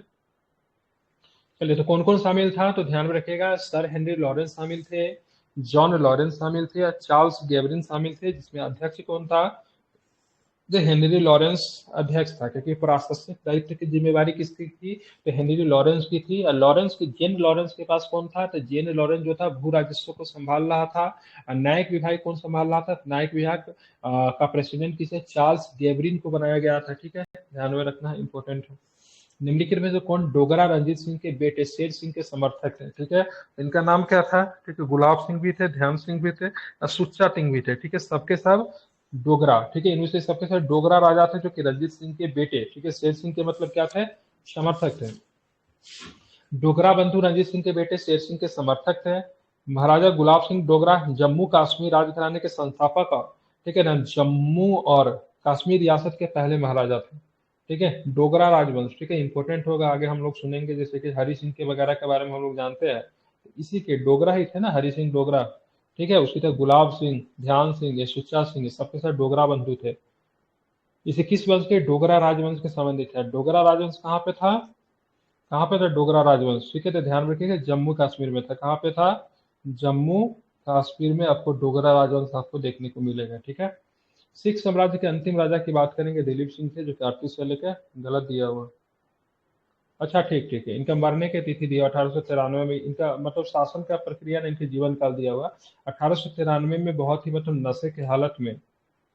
चलिए, तो कौन कौन शामिल था, तो ध्यान में रखिएगा, सर हेनरी लॉरेंस शामिल थे, जॉन लॉरेंस शामिल थे, चार्ल्स गेवरिन शामिल थे, जिसमें अध्यक्ष कौन था, जो हेनरी लॉरेंस अध्यक्ष था, क्योंकि प्रशासनिक दायित्व की जिम्मेवारी किसकी थी, तो हेनरी लॉरेंस की थी। और लॉरेंस की जेन लॉरेंस के पास कौन था, तो जेन लॉरेंस जो था भू राजस्व को संभाल रहा था। और न्यायिक विभाग कौन संभाल रहा था, न्यायिक विभाग का प्रेसिडेंट किसे, चार्ल्स गेवरिन को बनाया गया था। ठीक है, ध्यान में रखना इंपॉर्टेंट है। निम्नलिखित में से कौन डोगरा रणजीत सिंह के बेटे शेर सिंह के समर्थक थे, ठीक है, इनका नाम क्या था, ठीक है, गुलाब सिंह भी थे, ध्यान सिंह भी थे और सुच्चा सिंह भी थे। ठीक है, सबके सब डोगरा, ठीक है, इनमें से सबके सब डोगरा राजा थे, जो कि रणजीत सिंह के बेटे, ठीक है, शेर सिंह के मतलब क्या थे, समर्थक थे। डोगरा बंधु रणजीत सिंह के बेटे शेर सिंह के समर्थक थे। महाराजा गुलाब सिंह डोगरा जम्मू कश्मीर राज घराने के संस्थापक और, ठीक है ना, जम्मू और कश्मीर रियासत के पहले महाराजा थे। ठीक है, डोगरा राजवंश, ठीक है, इंपॉर्टेंट होगा, आगे हम लोग सुनेंगे, जैसे कि हरि सिंह के वगैरह के बारे में हम लोग जानते हैं, इसी के डोगरा ही थे ना, हरि सिंह डोगरा। ठीक है, उसी तरह गुलाब सिंह, ध्यान सिंह, ये सुच्चा सिंह, ये सबके साथ डोगरा बंधु थे। इसे किस वंश के, डोगरा राजवंश के संबंधित है। डोगरा राजवंश कहाँ पे था, कहाँ पे था डोगरा राजवंश, ठीक है, तो ध्यान रखिएगा, जम्मू कश्मीर में था। कहाँ पे था, जम्मू कश्मीर में आपको डोगरा राजवंश आपको देखने को मिलेगा। ठीक है, सिख साम्राज्य के अंतिम राजा की बात करेंगे, दिलीप सिंह थे, जो कि 38 से लेकर, गलत दिया हुआ। अच्छा, ठीक ठीक है, इनका मरने की तिथि दिया 1893 में, इनका मतलब शासन का प्रक्रिया ने इनके जीवन काल दिया हुआ। 1893 में बहुत ही मतलब नशे की हालत में,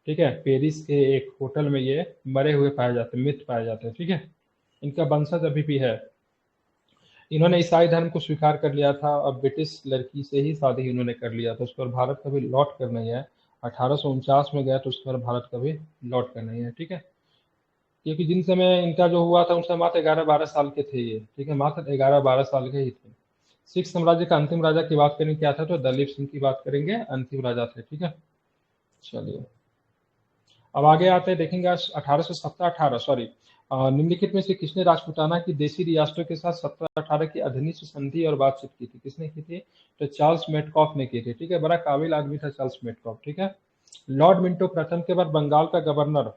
ठीक है, पेरिस के एक होटल में ये मरे हुए पाए जाते, मृत पाए जाते हैं। ठीक है, इनका वंशज अभी भी है। इन्होंने ईसाई धर्म को स्वीकार कर लिया था और ब्रिटिश लड़की से ही शादी इन्होंने कर लिया था, उसके बाद भारत कभी लौट कर नहीं है। 1849 में गया तो उसके बाद भारत कभी लौट कर नहीं है। ठीक है, क्योंकि जिन समय इनका जो हुआ था उन समय मात्र 11-12 साल के थे ये, ठीक है, मात्र 11-12 साल के ही थे। सिख साम्राज्य का अंतिम राजा की बात करेंगे, क्या था, तो दलीप सिंह की बात करेंगे, अंतिम राजा थे। ठीक है, चलिए, अब आगे आते हैं, देखेंगे 1817-18 सॉरी, निम्नलिखित में से किसने राजपूताना की देशी रियासतों के साथ 1718 की अधिनिष्ठ संधि और बातचीत की थी, किसने की थी, तो चार्ल्स मेटकॉफ ने की थी। ठीक है, बड़ा काबिल आदमी था चार्ल्स मेटकॉफ। ठीक है, लॉर्ड मिंटो प्रथम के बाद बंगाल का गवर्नर,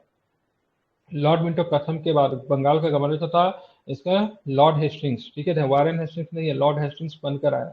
लॉर्ड मिंटो प्रथम के बाद बंगाल का गवर्नर जो था, इसका लॉर्ड हेस्टिंग्स, ठीक है, वारेन हेस्टिंग्स नहीं है, लॉर्ड हेस्टिंग्स बनकर आया,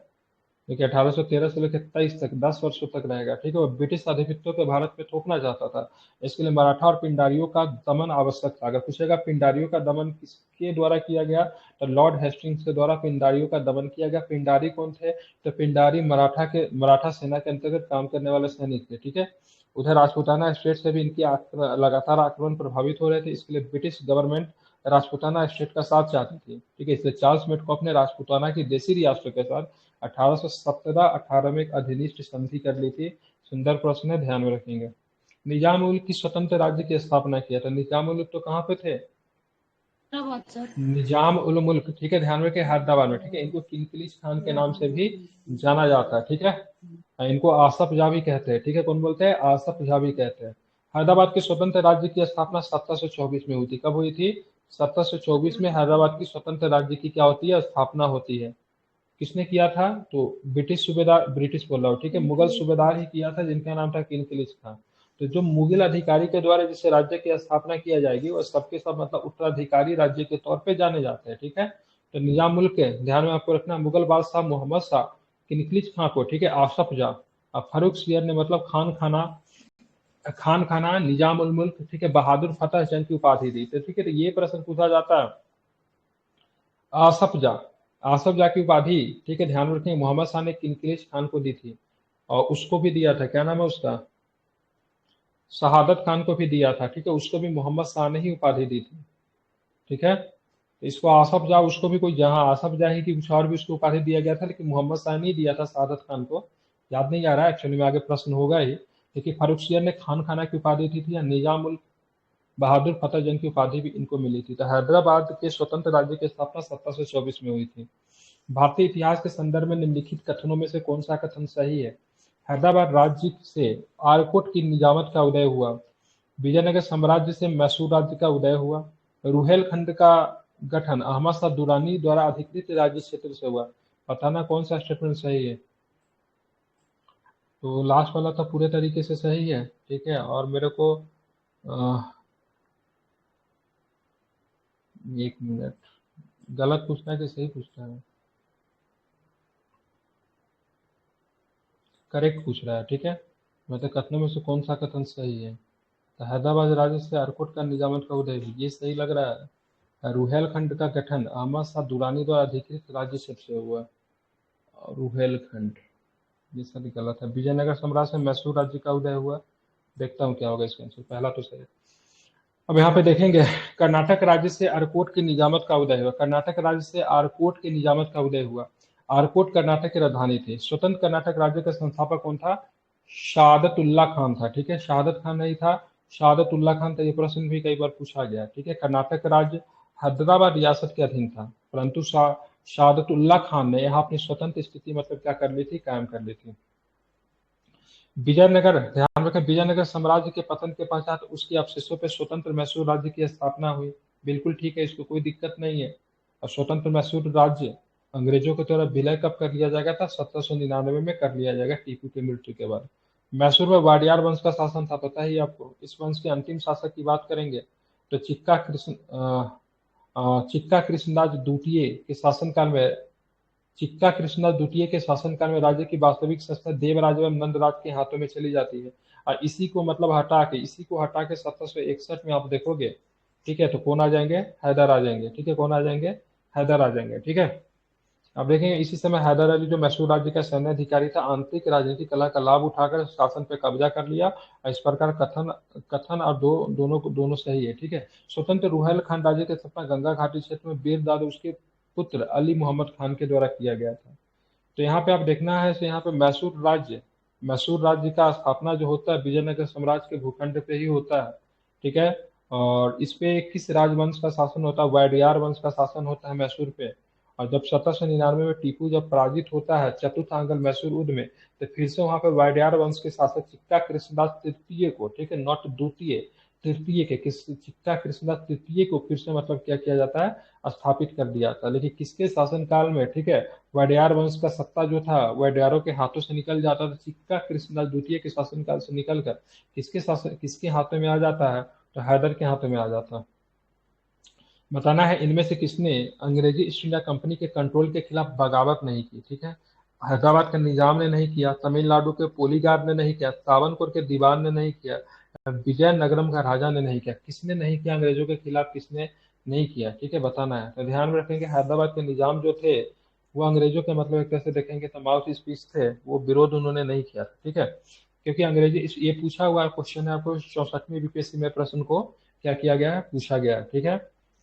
जो कि 1813 से लेकर 23 तक 10 वर्षों तक रहेगा। ठीक है, वो ब्रिटिश आधिपत्य पे भारत पे थोपना चाहता था। इसके लिए मराठा और पिंडारियों का दमन आवश्यक था। अगर पूछेगा पिंडारियों का दमन किसके द्वारा किया गया, तो लॉर्ड हेस्टिंग्स के द्वारा पिंडारियों का दमन किया गया। पिंडारी कौन थे, तो पिंडारी मराठा सेना के अंतर्गत काम करने वाले सैनिक थे। ठीक है, उधर राजपूताना स्टेट से भी इनकी लगातार आक्रमण प्रभावित हो रहे थे, इसके लिए ब्रिटिश गवर्नमेंट राजपूताना स्टेट का साथ चाहती थी। ठीक है, इसलिए चार्ल्स मेटकॉफ ने राजपूताना की देशी रियासतों के साथ 1817-18 में एक अधिनिष्ठ संधि कर ली थी। सुंदर प्रश्न है, ध्यान में रखेंगे। निजाम उल की स्वतंत्र राज्य की स्थापना किया था। निजाम उल तो कहाँ पे थे, निजाम उल मुल्क, ठीक है, ध्यान में रखें, हैदराबाद में। ठीक है, इनको किलकिलिस खान के नाम से भी जाना जाता है। ठीक है, इनको आसफ जा भी कहते हैं। ठीक है, कौन बोलते हैं, आसफ जा भी कहते हैं। हैदराबाद के स्वतंत्र राज्य की स्थापना 1724 में हुई थी। कब हुई थी, 1724 में हैदराबाद की स्वतंत्र राज्य की क्या होती है, स्थापना होती है। किसने किया था, तो ब्रिटिश सूबेदार, ब्रिटिश बोल रहा हूँ, ठीक है, मुगल सूबेदार ही किया था, जिनका नाम था किलकिलिस खान। तो जो मुगल अधिकारी के द्वारा जिस राज्य की स्थापना किया जाएगी, वो सबके सब मतलब उत्तराधिकारी राज्य के तौर पे जाने जाते हैं। ठीक है, तो निजाम मुल्क के ध्यान में आपको रखना, मुगल बादशाह मोहम्मद शाह किलकिलिस खान को, ठीक है, आसफ जा और फारूक सियर ने मतलब खान खाना निजाम उल मुल्क, ठीक है, बहादुर फतेह जंग की उपाधि दी। तो ठीक है, तो ये प्रश्न पूछा जाता है, आसफ जा, आसफ जा की उपाधि, ठीक है, ध्यान रखें, मोहम्मद शाह ने किलकिलिस खान को दी थी। और उसको भी दिया था, क्या नाम है उसका, शहादत खान को भी दिया था। ठीक है, उसको भी मोहम्मद शाह ने ही उपाधि दी थी। ठीक है, तो इसको आसफ जा, उसको भी कोई जहां आसफ जा ही कि कुछ और भी उसको उपाधि दिया गया था, लेकिन मोहम्मद शाह ने ही दिया था शहादत खान को। याद नहीं आ रहा है एक्चुअली में, आगे प्रश्न होगा ही। लेकिन फारूक सियर ने खान खाना की उपाधि दी थी, या निजाम उल बहादुर फतेह जंग की उपाधि भी इनको मिली थी। तो हैदराबाद के स्वतंत्र राज्य की स्थापना 1724 में हुई थी। भारतीय इतिहास के संदर्भ में निम्नलिखित कथनों में से कौन सा कथन सही है। हैदराबाद राज्य से आरकोट की निजामत का उदय हुआ। विजयनगर साम्राज्य से मैसूर राज्य का उदय हुआ। रुहेलखंड का गठन अहमद शाह दुरानी द्वारा अधिकृत राज्य क्षेत्र से हुआ। बताना कौन सा स्टेटमेंट सही है। तो लास्ट वाला तो पूरे तरीके से सही है। ठीक है, और मेरे को एक मिनट, गलत पूछना है कि सही पूछना है। करेक्ट पूछ रहा है, ठीक है। मतलब कथनों में से कौन सा कथन सही है? तो हैदराबाद राज्य से अर्कोट का निजामत का उदय भी, ये सही लग रहा है। रुहेलखंड का गठन अहमद शाह दुरानी द्वारा अधिकृत राज्य से हुआ। रुहेलखंड, ये सभी गलत है। विजयनगर साम्राज्य से मैसूर राज्य का उदय हुआ। देखता हूँ क्या होगा इसका आंसर, पहला तो सही है। अब यहाँ पे देखेंगे, कर्नाटक राज्य से आरकोट की निजामत का उदय हुआ। कर्नाटक राज्य से आरकोट की निजामत का उदय हुआ। आरकोट कर्नाटक की राजधानी थी। स्वतंत्र कर्नाटक राज्य का संस्थापक कौन था? शहादतुल्ला खान था, ठीक है। शहादत खान नहीं था, शहादतुल्ला खान था। ये प्रश्न भी कई बार पूछा गया, ठीक है। कर्नाटक राज्य हैदराबाद रियासत के अधीन था, परंतु शहादतुल्ला खान ने यहाँ अपनी स्वतंत्र स्थिति मतलब क्या कर ली थी, कायम कर ली थी। विजयनगर, ध्यान रखें, विजयनगर साम्राज्य के पतन के पश्चात उसके अवशेषों पर स्वतंत्र मैसूर राज्य की स्थापना हुई। बिल्कुल ठीक है, इसको कोई दिक्कत नहीं है। और स्वतंत्र मैसूर राज्य अंग्रेजों के द्वारा विलय कब कर लिया जाएगा था? 1799 में कर लिया जाएगा, टीपू की मृत्यु के बाद। मैसूर में वाडियार वंश का शासन था, पता ही आपको। इस वंश के अंतिम शासक की बात करेंगे तो चिक्का कृष्णराज द्वितीय के शासनकाल में, चिक्का कृष्णा द्वितीय के शासनकाल में राज्य की वास्तविक सत्ता देवराज एवं नंदराज के हाथों में चली जाती है। और इसी को मतलब इसी को हटा के 1761 में आप देखोगे, ठीक है, तो कौन आ जाएंगे? हैदर आ जाएंगे, ठीक है। कौन आ जाएंगे? हैदर आ जाएंगे, ठीक है। अब देखेंगे, इसी समय हैदर अली जो मैसूर राज्य का सैन्य अधिकारी था, आंतरिक राजनीतिक कला का लाभ उठाकर शासन पे कब्जा कर लिया। और इस प्रकार कथन कथन और दोनों सही है, ठीक है। स्वतंत्र रुहेलखंड राज्य की स्थापना गंगा घाटी क्षेत्र में वीर दाद उसके पुत्र अली मोहम्मद खान के द्वारा किया गया था। तो यहाँ पे आप देखना है, यहाँ पे मैसूर राज्य का स्थापना जो होता है विजयनगर साम्राज्य के भूखंड पे ही होता है, ठीक है। और इस पे किस राजवंश का शासन होता है? वाडियार वंश का शासन होता है मैसूर पे। और जब 1799 में टीपू जब पराजित होता है चतुर्थांगल मैसूर युद्ध में, तो फिर से वहां पे वाडियार वंश के शासक चिक्का कृष्णदास तृतीय को, ठीक है, नॉट द्वितीय, तृतीय के, किस चिक्का कृष्णदास तृतीय को फिर से मतलब क्या किया जाता है? स्थापित कर दिया था। लेकिन किसके शासनकाल में, ठीक है, वाडियार वंश का सत्ता जो था वाडियारों के हाथों से निकल जाता था। चिक्का कृष्णदास द्वितीय के शासनकाल से निकलकर किसके हाथों में आ जाता है? तो हैदर के हाथों में आ जाता है। बताना है इनमें से किसने अंग्रेजी ईस्ट इंडिया कंपनी के कंट्रोल के खिलाफ बगावत नहीं की, ठीक है। हैदराबाद के निजाम ने नहीं किया, तमिलनाडु के पोलीगार ने नहीं किया, त्रावणकोर के दीवान ने नहीं किया, विजयनगरम का राजा ने नहीं किया। किसने नहीं किया अंग्रेजों के खिलाफ, किसने नहीं किया, ठीक है, बताना है। तो ध्यान में रखेंगे, हैदराबाद के निजाम जो थे वो अंग्रेजों के मतलब एक तरह से देखेंगे तो माउथ स्पीच थे, वो विरोध उन्होंने नहीं किया, ठीक है। क्योंकि अंग्रेजी ये पूछा हुआ क्वेश्चन है आपको 64वीं बीपीएससी में, प्रश्न को क्या किया गया है, पूछा गया है, ठीक है।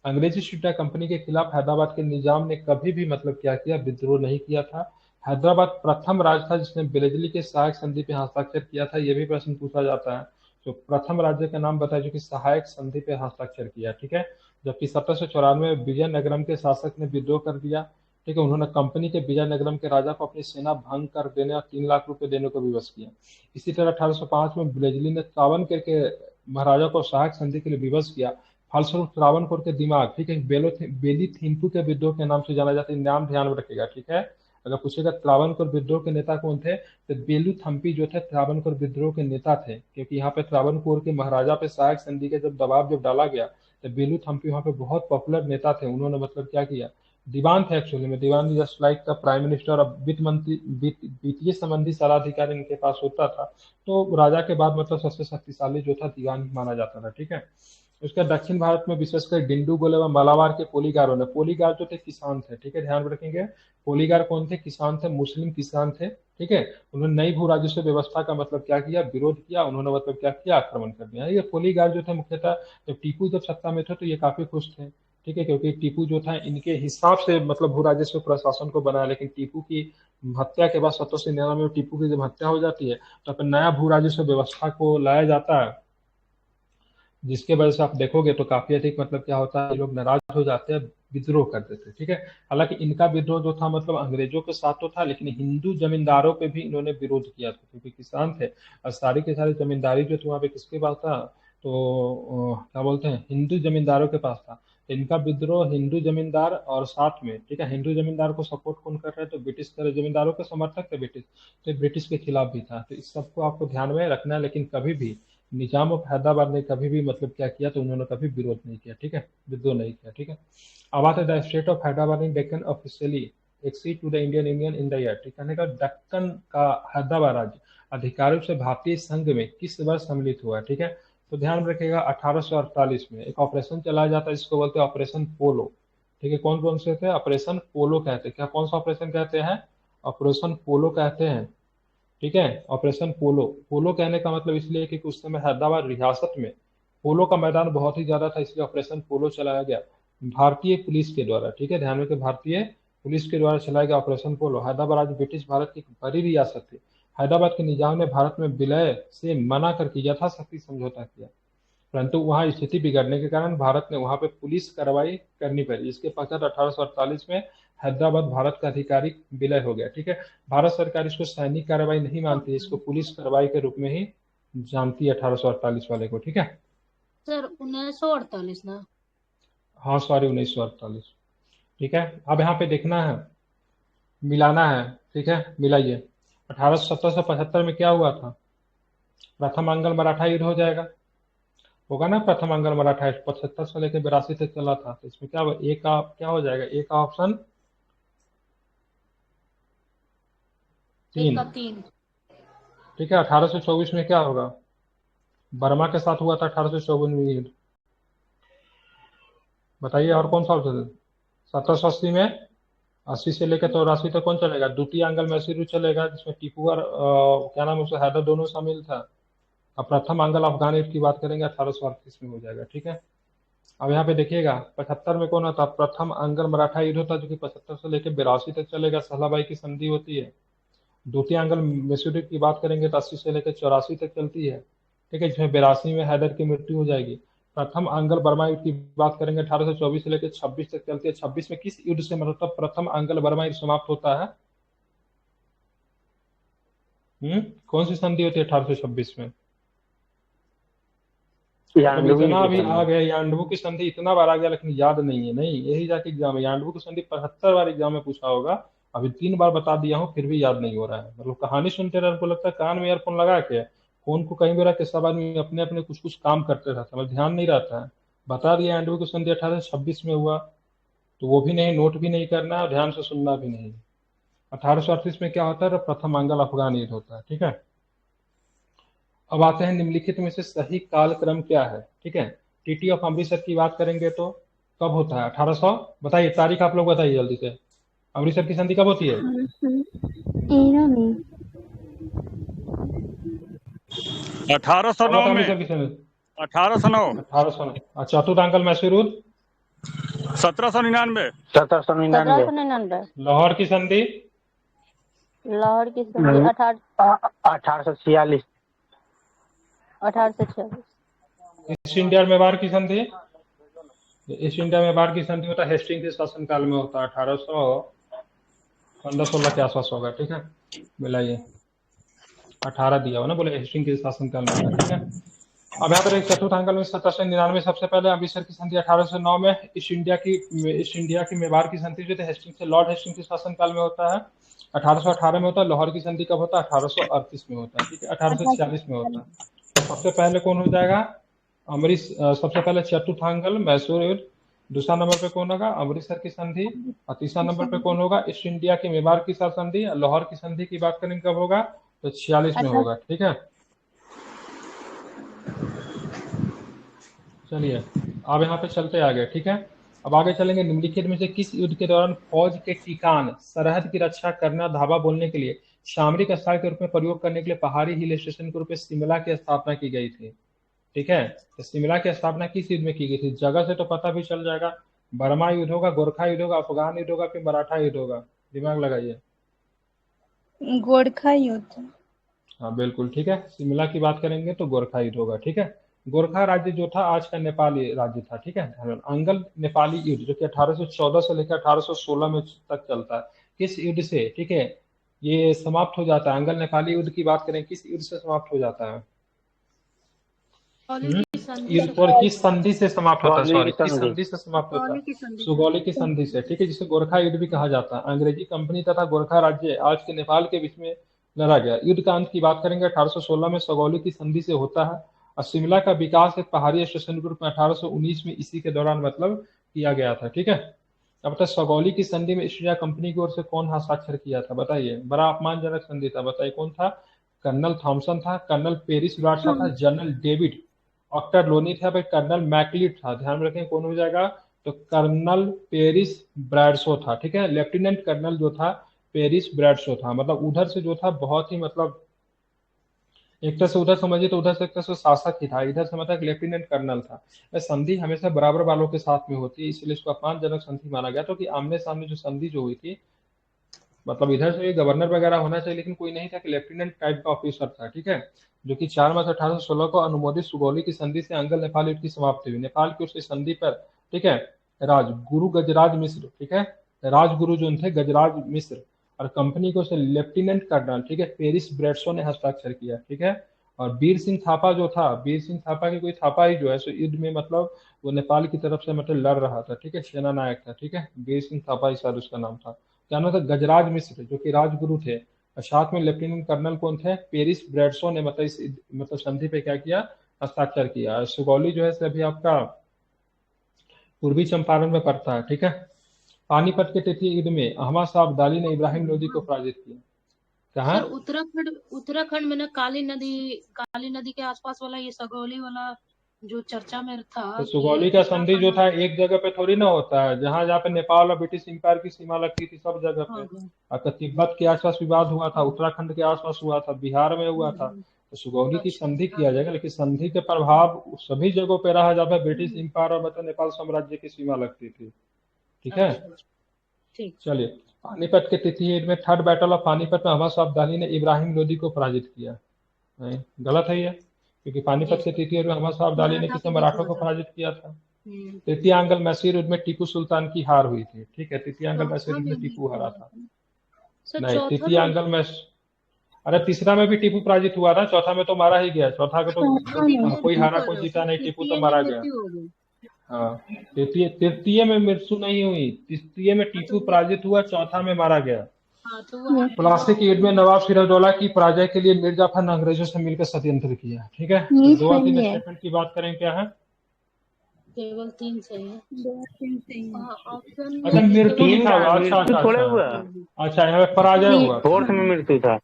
अंग्रेजी ईस्ट इंडिया कंपनी के खिलाफ हैदराबाद के निजाम ने कभी भी मतलब क्या किया, विद्रोह नहीं किया था। हैदराबाद प्रथम राज्य था जिसने बेलेजली के सहायक संधि पे हस्ताक्षर किया था, यह भी प्रश्न पूछा जाता है। तो प्रथम राज्य का नाम बताया जो कि सहायक संधि पे हस्ताक्षर किया, ठीक है। जबकि 1794 में विजयनगरम के शासक ने विद्रोह कर दिया, ठीक है। उन्होंने कंपनी के विजयनगरम के राजा को अपनी सेना भंग कर देने और 3 लाख रुपए देने को विवश किया। इसी तरह 1805 में बेलेजली ने त्रावणकोर के महाराजा को सहायक संधि के लिए विवश किया। फलस्वरूप त्रावणकोर के दिमाग, ठीक है, बेली थिम्पू के विद्रोह के नाम से जाना जाता है। नाम ध्यान में रखेगा, ठीक है। अगर पूछेगा त्रावणकोर विद्रोह के नेता कौन थे, तो बेलू थम्पी जो थे त्रावणकोर विद्रोह के नेता थे। क्योंकि यहाँ पे त्रावणकोर के महाराजा पे सहायक संधि के जब दबाव जब डाला गया, तो बेलू थम्पी वहाँ पे बहुत पॉपुलर नेता थे। उन्होंने मतलब क्या किया, दीवान थे एक्चुअली में, दीवान just like the prime minister. और वित्त मंत्री, वित्तीय संबंधी सारा अधिकार इनके पास होता था। तो राजा के बाद मतलब सबसे शक्तिशाली जो था दीवान ही माना जाता था, ठीक है। उसके दक्षिण भारत में विशेषकर डिंडूगुल एवं मालाबार के पोलीगारों ने, पोलीगार जो थे किसान थे, ठीक है, ध्यान में रखेंगे। पोलीगार कौन थे? किसान थे, मुस्लिम किसान थे, ठीक है। उन्होंने नई भू राजस्व व्यवस्था का मतलब क्या किया, विरोध किया। उन्होंने मतलब क्या किया, आक्रमण कर दिया। ये पोलीगार जो थे मुख्यतः, जब टीपू जब सत्ता में थे तो ये काफी खुश थे, ठीक है। क्योंकि टीपू जो था इनके हिसाब से मतलब भू राजस्व प्रशासन को बनाया। लेकिन टीपू की हत्या के बाद 1799 में टीपू की जब हत्या हो जाती है, तो फिर नया भू राजस्व व्यवस्था को लाया जाता है, जिसके वजह से आप देखोगे तो काफी अधिक मतलब क्या होता है, लोग नाराज हो जाते हैं, विद्रोह कर देते हैं, ठीक है। हालांकि इनका विद्रोह जो था मतलब अंग्रेजों के साथ तो था, लेकिन हिंदू जमींदारों पे भी इन्होंने विरोध किया था, क्योंकि किसान थे। और सारी के सारी जमींदारी जो थी वहाँ पे किसके पास था, तो क्या बोलते हैं, हिंदू जमींदारों के पास था। तो इनका विद्रोह हिंदू जमींदार और साथ में, ठीक है, हिंदू जमींदार को सपोर्ट कौन कर रहे थे, तो ब्रिटिश तरह जमींदारों के समर्थक थे ब्रिटिश, तो ब्रिटिश के खिलाफ भी था। तो इस सबको आपको ध्यान में रखना है। लेकिन कभी भी निजाम ऑफ हैदराबाद ने कभी भी मतलब क्या किया, तो उन्होंने कभी विरोध नहीं किया, ठीक है, विद्रोह नहीं किया, ठीक है। अब आते the state of Hyderabad in Deccan officially accede to the Indian union in the year, ठीक है, कहने का दक्कन का हैदराबाद राज्य आधिकारिक से भारतीय संघ में किस वर्ष सम्मिलित हुआ, ठीक है। तो ध्यान रखिएगा 1848 में एक ऑपरेशन चलाया जाता है, इसको बोलते हैं ऑपरेशन पोलो, ठीक है। कौन कौन से थे? ऑपरेशन पोलो कहते हैं। क्या कौन सा ऑपरेशन कहते हैं? ऑपरेशन पोलो कहते हैं, ठीक है। ऑपरेशन पोलो, पोलो कहने का मतलब इसलिए क्योंकि उस समय हैदराबाद रियासत में पोलो का मैदान बहुत ही ज्यादा था, इसलिए ऑपरेशन पोलो चलाया गया भारतीय पुलिस के द्वारा, ठीक है। ध्यान रखिए, भारतीय पुलिस के द्वारा चलाया गया ऑपरेशन पोलो। हैदराबाद आज ब्रिटिश भारत की एक बड़ी रियासत थी। हैदराबाद के निजाम ने भारत में विलय से मना करके यथाशक्ति समझौता किया, परंतु वहां स्थिति बिगड़ने के कारण भारत ने वहां पे पुलिस कार्रवाई करनी पड़ी। इसके पश्चात 1848 में हैदराबाद भारत का आधिकारिक विलय हो गया, ठीक है। भारत सरकार इसको सैनिक कार्रवाई नहीं मानती है, इसको पुलिस कार्रवाई के रूप में ही जानती है 1848 वाले को, ठीक है। सर 1948 ना? हाँ सॉरी, 1948, ठीक है। अब यहाँ पे देखना है, मिलाना है, ठीक है, मिलाइए। 1870 से 75 में क्या हुआ था? प्रथम अंगल मराठा युद्ध हो जाएगा, होगा ना। प्रथम अंगल मराठा 75 से लेकर 82 तक चला था, तो इसमें क्या ए का क्या हो जाएगा? ए का ऑप्शन 3, 3। ठीक है। 1824 में क्या होगा? बर्मा के साथ हुआ था 1854 में युद्ध, बताइए। और कौन सा ऑप्शन? 1780 में 80 से लेकर 84 तक कौन चलेगा? द्वितीय अंगल मैसूर चलेगा, जिसमें टीपू और क्या नाम है उसका, हैदर दोनों शामिल था। अब प्रथम अंगल अफगान युद्ध की बात करेंगे 1838 में हो जाएगा, ठीक है। अब यहाँ पे देखिएगा 75 में कौन होता? प्रथम अंगल मराठा युद्ध होता, जो कि 75 से लेकर 82 तक चलेगा, सलाबाई की संधि होती है। द्वितीय अंगल मैसूर युद्ध की बात करेंगे तो 80 से लेकर 84 तक चलती है, ठीक है, जिसमें 82 में हैदर की मृत्यु हो जाएगी। प्रथम अंगल बर्मा युद्ध की बात करेंगे 1824 से लेकर 26 तक चलती है। 26 में किस युद्ध से मतलब प्रथम अंगल बर्मा युद्ध समाप्त होता है? कौन सी संधि होती है 1826 में? मतलब इतना अभी आ गया, यांडबू की संधि इतना बार आ गया लेकिन याद नहीं है। नहीं, यही जाके एग्जाम है, यांडबू की संधि 75 बार एग्जाम में पूछा होगा, अभी 3 बार बता दिया हूँ फिर भी याद नहीं हो रहा है। मतलब कहानी सुनते रहे, हमको लगता है कान में ईयरफोन लगा के फोन को कहीं भी रख के सब आदमी अपने अपने कुछ कुछ काम करते रहता है, मतलब ध्यान नहीं रहता है। बता दिया यांडबू की संधि 1826 में हुआ, तो वो भी नहीं, नोट भी नहीं करना और ध्यान से सुनना भी नहीं। 1838 में क्या होता है? प्रथम अंगल अफगान युद्ध होता है, ठीक है। अब आते हैं निम्नलिखित में से सही कालक्रम क्या है, ठीक है। टीटी ऑफ अमृतसर की बात करेंगे तो कब होता है? 1800, बताइए तारीख आप लोग बताइए जल्दी से। अमृतसर की संधि कब होती है? 1809 में। अमृतसर की संधि 1809। 1809। अच्छा, चतुर्थ अंगल मैसूर युद्ध 1799। 1799। लाहौर की संधि? लाहौर की संधि 1846। 1846। ईस्ट इंडिया मेवाड़ की संधि? ईस्ट इंडिया मेवाड़ की संधि होता है हेस्टिंग के शासनकाल में होता है, 1815-16 के आसपास होगा, ठीक है। मिलाइए, 18 दिया हो ना, बोले हेस्टिंग के शासनकाल में होता है, ठीक है। अब यहाँ पर एक चतुर्थ अंकल में 1799 सबसे पहले अमृतसर की संधि 1809 में, ईस्ट इंडिया की मेवाड़ की संधि जो थे हेस्टिंग से लॉर्ड हेस्टिंग के शासनकाल में होता है, 1818 में होता है। लाहौर की संधि कब होता है? 1838 में होता है, ठीक है, 1846 में होता है। सबसे पहले कौन हो जाएगा? सबसे पहले चतुर्थांगल मैसूर युद्ध, दूसरा नंबर पे कौन होगा? अमृतसर की संधि, और तीसरा नंबर पे कौन होगा? ईस्ट इंडिया की मेवाड़ की साथ संधि। लाहौर की संधि की बात करेंगे कब होगा? तो 46 में होगा, ठीक है। चलिए अब यहाँ पे चलते आगे, ठीक है। अब आगे चलेंगे, निम्नलिखित में से किस युद्ध के दौरान फौज के ठिकान सरहद की रक्षा करना धावा बोलने के लिए सामरिक स्थल के रूप में प्रयोग करने के लिए पहाड़ी हिल स्टेशन के रूप में शिमला की स्थापना की गई थी, ठीक है। तो शिमला की स्थापना किस युद्ध में की गई थी? जगह से तो पता भी चल जाएगा, बर्मा युद्ध होगा, गोरखा युद्ध होगा, अफगान युद्ध होगा, फिर मराठा युद्ध होगा, दिमाग लगाइए। गोरखा युद्ध। हाँ बिल्कुल ठीक है, शिमला की बात करेंगे तो गोरखा युद्ध होगा, ठीक है। गोरखा राज्य जो था आज का नेपाली राज्य था, ठीक है। अंगल नेपाली युद्ध जो कि 1814 से लेकर 1816 में तक चलता है, किस युद्ध से, ठीक है, ये समाप्त हो जाता है? अंगल नेपाली युद्ध की बात करें किस युद्ध से समाप्त हो जाता है? और किस संधि से समाप्त होता है? सॉरी, किस संधि से समाप्त होता है? सुगौली की संधि से, ठीक है, जिसे गोरखा युद्ध भी कहा जाता है। अंग्रेजी कंपनी तथा गोरखा राज्य आज के नेपाल के बीच में लड़ा गया। युद्ध का अंत की बात करेंगे 1816 में सुगौली की संधि से होता है, और शिमला का विकास एक पहाड़ी स्टेशन के रूप में 1819 में इसी के दौरान मतलब किया गया था, ठीक है। अब बताइए सगौली की संधि में ईस्ट इंडिया कंपनी की ओर से कौन हस्ताक्षर किया था, बताइए। बड़ा अपमानजनक संधि था, बताइए कौन था। कर्नल थॉमसन था, कर्नल पेरिस ब्राडशॉ था, जनरल डेविड ऑक्टरलोनी था, भाई कर्नल मैकलिट था। ध्यान में रखें कौन हो जाएगा, तो कर्नल पेरिस ब्रैडशो था, ठीक है। लेफ्टिनेंट कर्नल जो था पेरिस ब्रैडशो था, मतलब उधर से जो था बहुत ही मतलब एक तरह से उधर समझिए तो उधर से एक तरह से शासक ही था, इधर से मतलब लेफ्टिनेंट कर्नल था। वह संधि हमेशा बराबर वालों के साथ में होती है, इसलिए इसको अपमानजनक संधि माना गया। तो कि आमने सामने जो संधि जो हुई थी, मतलब इधर से गवर्नर वगैरह होना चाहिए लेकिन कोई नहीं था, कि लेफ्टिनेंट टाइप का ऑफिसर था, ठीक है। जो कि 4 मार्च 1816 को अनुमोदित सुगौली की संधि से अंग्ल नेपाल युद्ध की समाप्ति हुई। नेपाल की उस संधि पर, ठीक है, राजगुरु गजराज मिश्र, ठीक है, राजगुरु जो थे गजराज मिश्र और कंपनी को से लेफ्टिनेंट कर्नल, ठीक है, पेरिस ब्रैडशो ने हस्ताक्षर किया, ठीक है। और वीर सिंह थापा जो था, वीर सिंह थापा की कोई थापा ही जो है सो युद्ध में मतलब वो नेपाल की तरफ से मतलब लड़ रहा था, ठीक है, सेना नायक था, ठीक है, वीर सिंह थापा ही शायद उसका नाम था। क्या नाम था, गजराज मिश्र, जो कि राजगुरु थे। और साथ में लेफ्टिनेंट कर्नल कौन थे, पेरिस ब्रैडशो ने मतलब इस मतलब संधि पे क्या किया, हस्ताक्षर किया। सुगौली जो है सो अभी आपका पूर्वी चंपारण में पड़ता है, ठीक है। पानीपत के तृतीय युद्ध में अहमद शाह अब्दाली ने इब्राहिम लोदी को पराजित किया। कहा सर उत्तराखंड उत्तराखंड में ना काली नदी के आसपास वाला ये सगौली वाला जो चर्चा में था, तो ये सुगौली का संधि जो उत्तराखंड। था एक जगह पे थोड़ी ना होता है, जहां जहाँ पे नेपाल और ब्रिटिश इंपायर की सीमा लगती थी सब जगह पे। हाँ हाँ आपका तिब्बत के आसपास विवाद हुआ था, उत्तराखंड के आसपास हुआ था, बिहार में हुआ था। तो सुगौली की अच्छा संधि किया जाएगा, लेकिन संधि के प्रभाव सभी जगहों पे रहा जहाँ पे ब्रिटिश इंपायर और मतलब नेपाल साम्राज्य की सीमा लगती थी, ठीक है। अच्छा, ठीक। चलिए, पानीपत के तृतीय युद्ध में थर्ड बैटल ऑफ पानीपत में अहमद शाह अब्दाली ने इब्राहिम लोदी को पराजित किया। नहीं, गलत है ये, क्योंकि पानीपत जी के सर, तृतीय युद्ध में अहमद शाह अब्दाली ने मराठा किसे, के बीच मराठों हुआ को था। पराजित किया था। तृतीय आंगल मैसूर युद्ध में टीपू सुल्तान की हार हुई थी, ठीक है, तृतीय आंगल मैसूर चौथा युद्ध में में नहीं टीपू हारा हुआ था। था। सर नहीं, चौथा तृतीय में आंगल में, अरे तीसरा में भी टीपू पराजित हुआ था, चौथा में तो मारा ही गया, चौथा का तो कोई हारा कोई जीता नहीं, टीपू तो तृतीय में मारा गया। मृत्यु हो गई। हाँ, तृतीय तृतीय में मृत्यु नहीं हुई, तृतीय में हाँ टीपू पराजित हुआ, चौथा में मारा गया। हाँ तो वहाँ प्लासी के युद्ध में नवाब सिराजदौला की पराजय के लिए मीर जाफर ने अंग्रेजों से मिलकर षड्यंत्र किया, ठीक है। तो दो और तीन स्टेटमेंट की बात करें, क्या है, केवल 3 सही है। 2 3 सही है। ऑप्शन अच्छा में मृत्यु केवल लिखा हुआ, अच्छा मृत्यु अच्छा थोड़े अच्छा, हुआ, अच्छा यहाँ पे पराजय हुआ था, फोर्थ में मृत्यु था।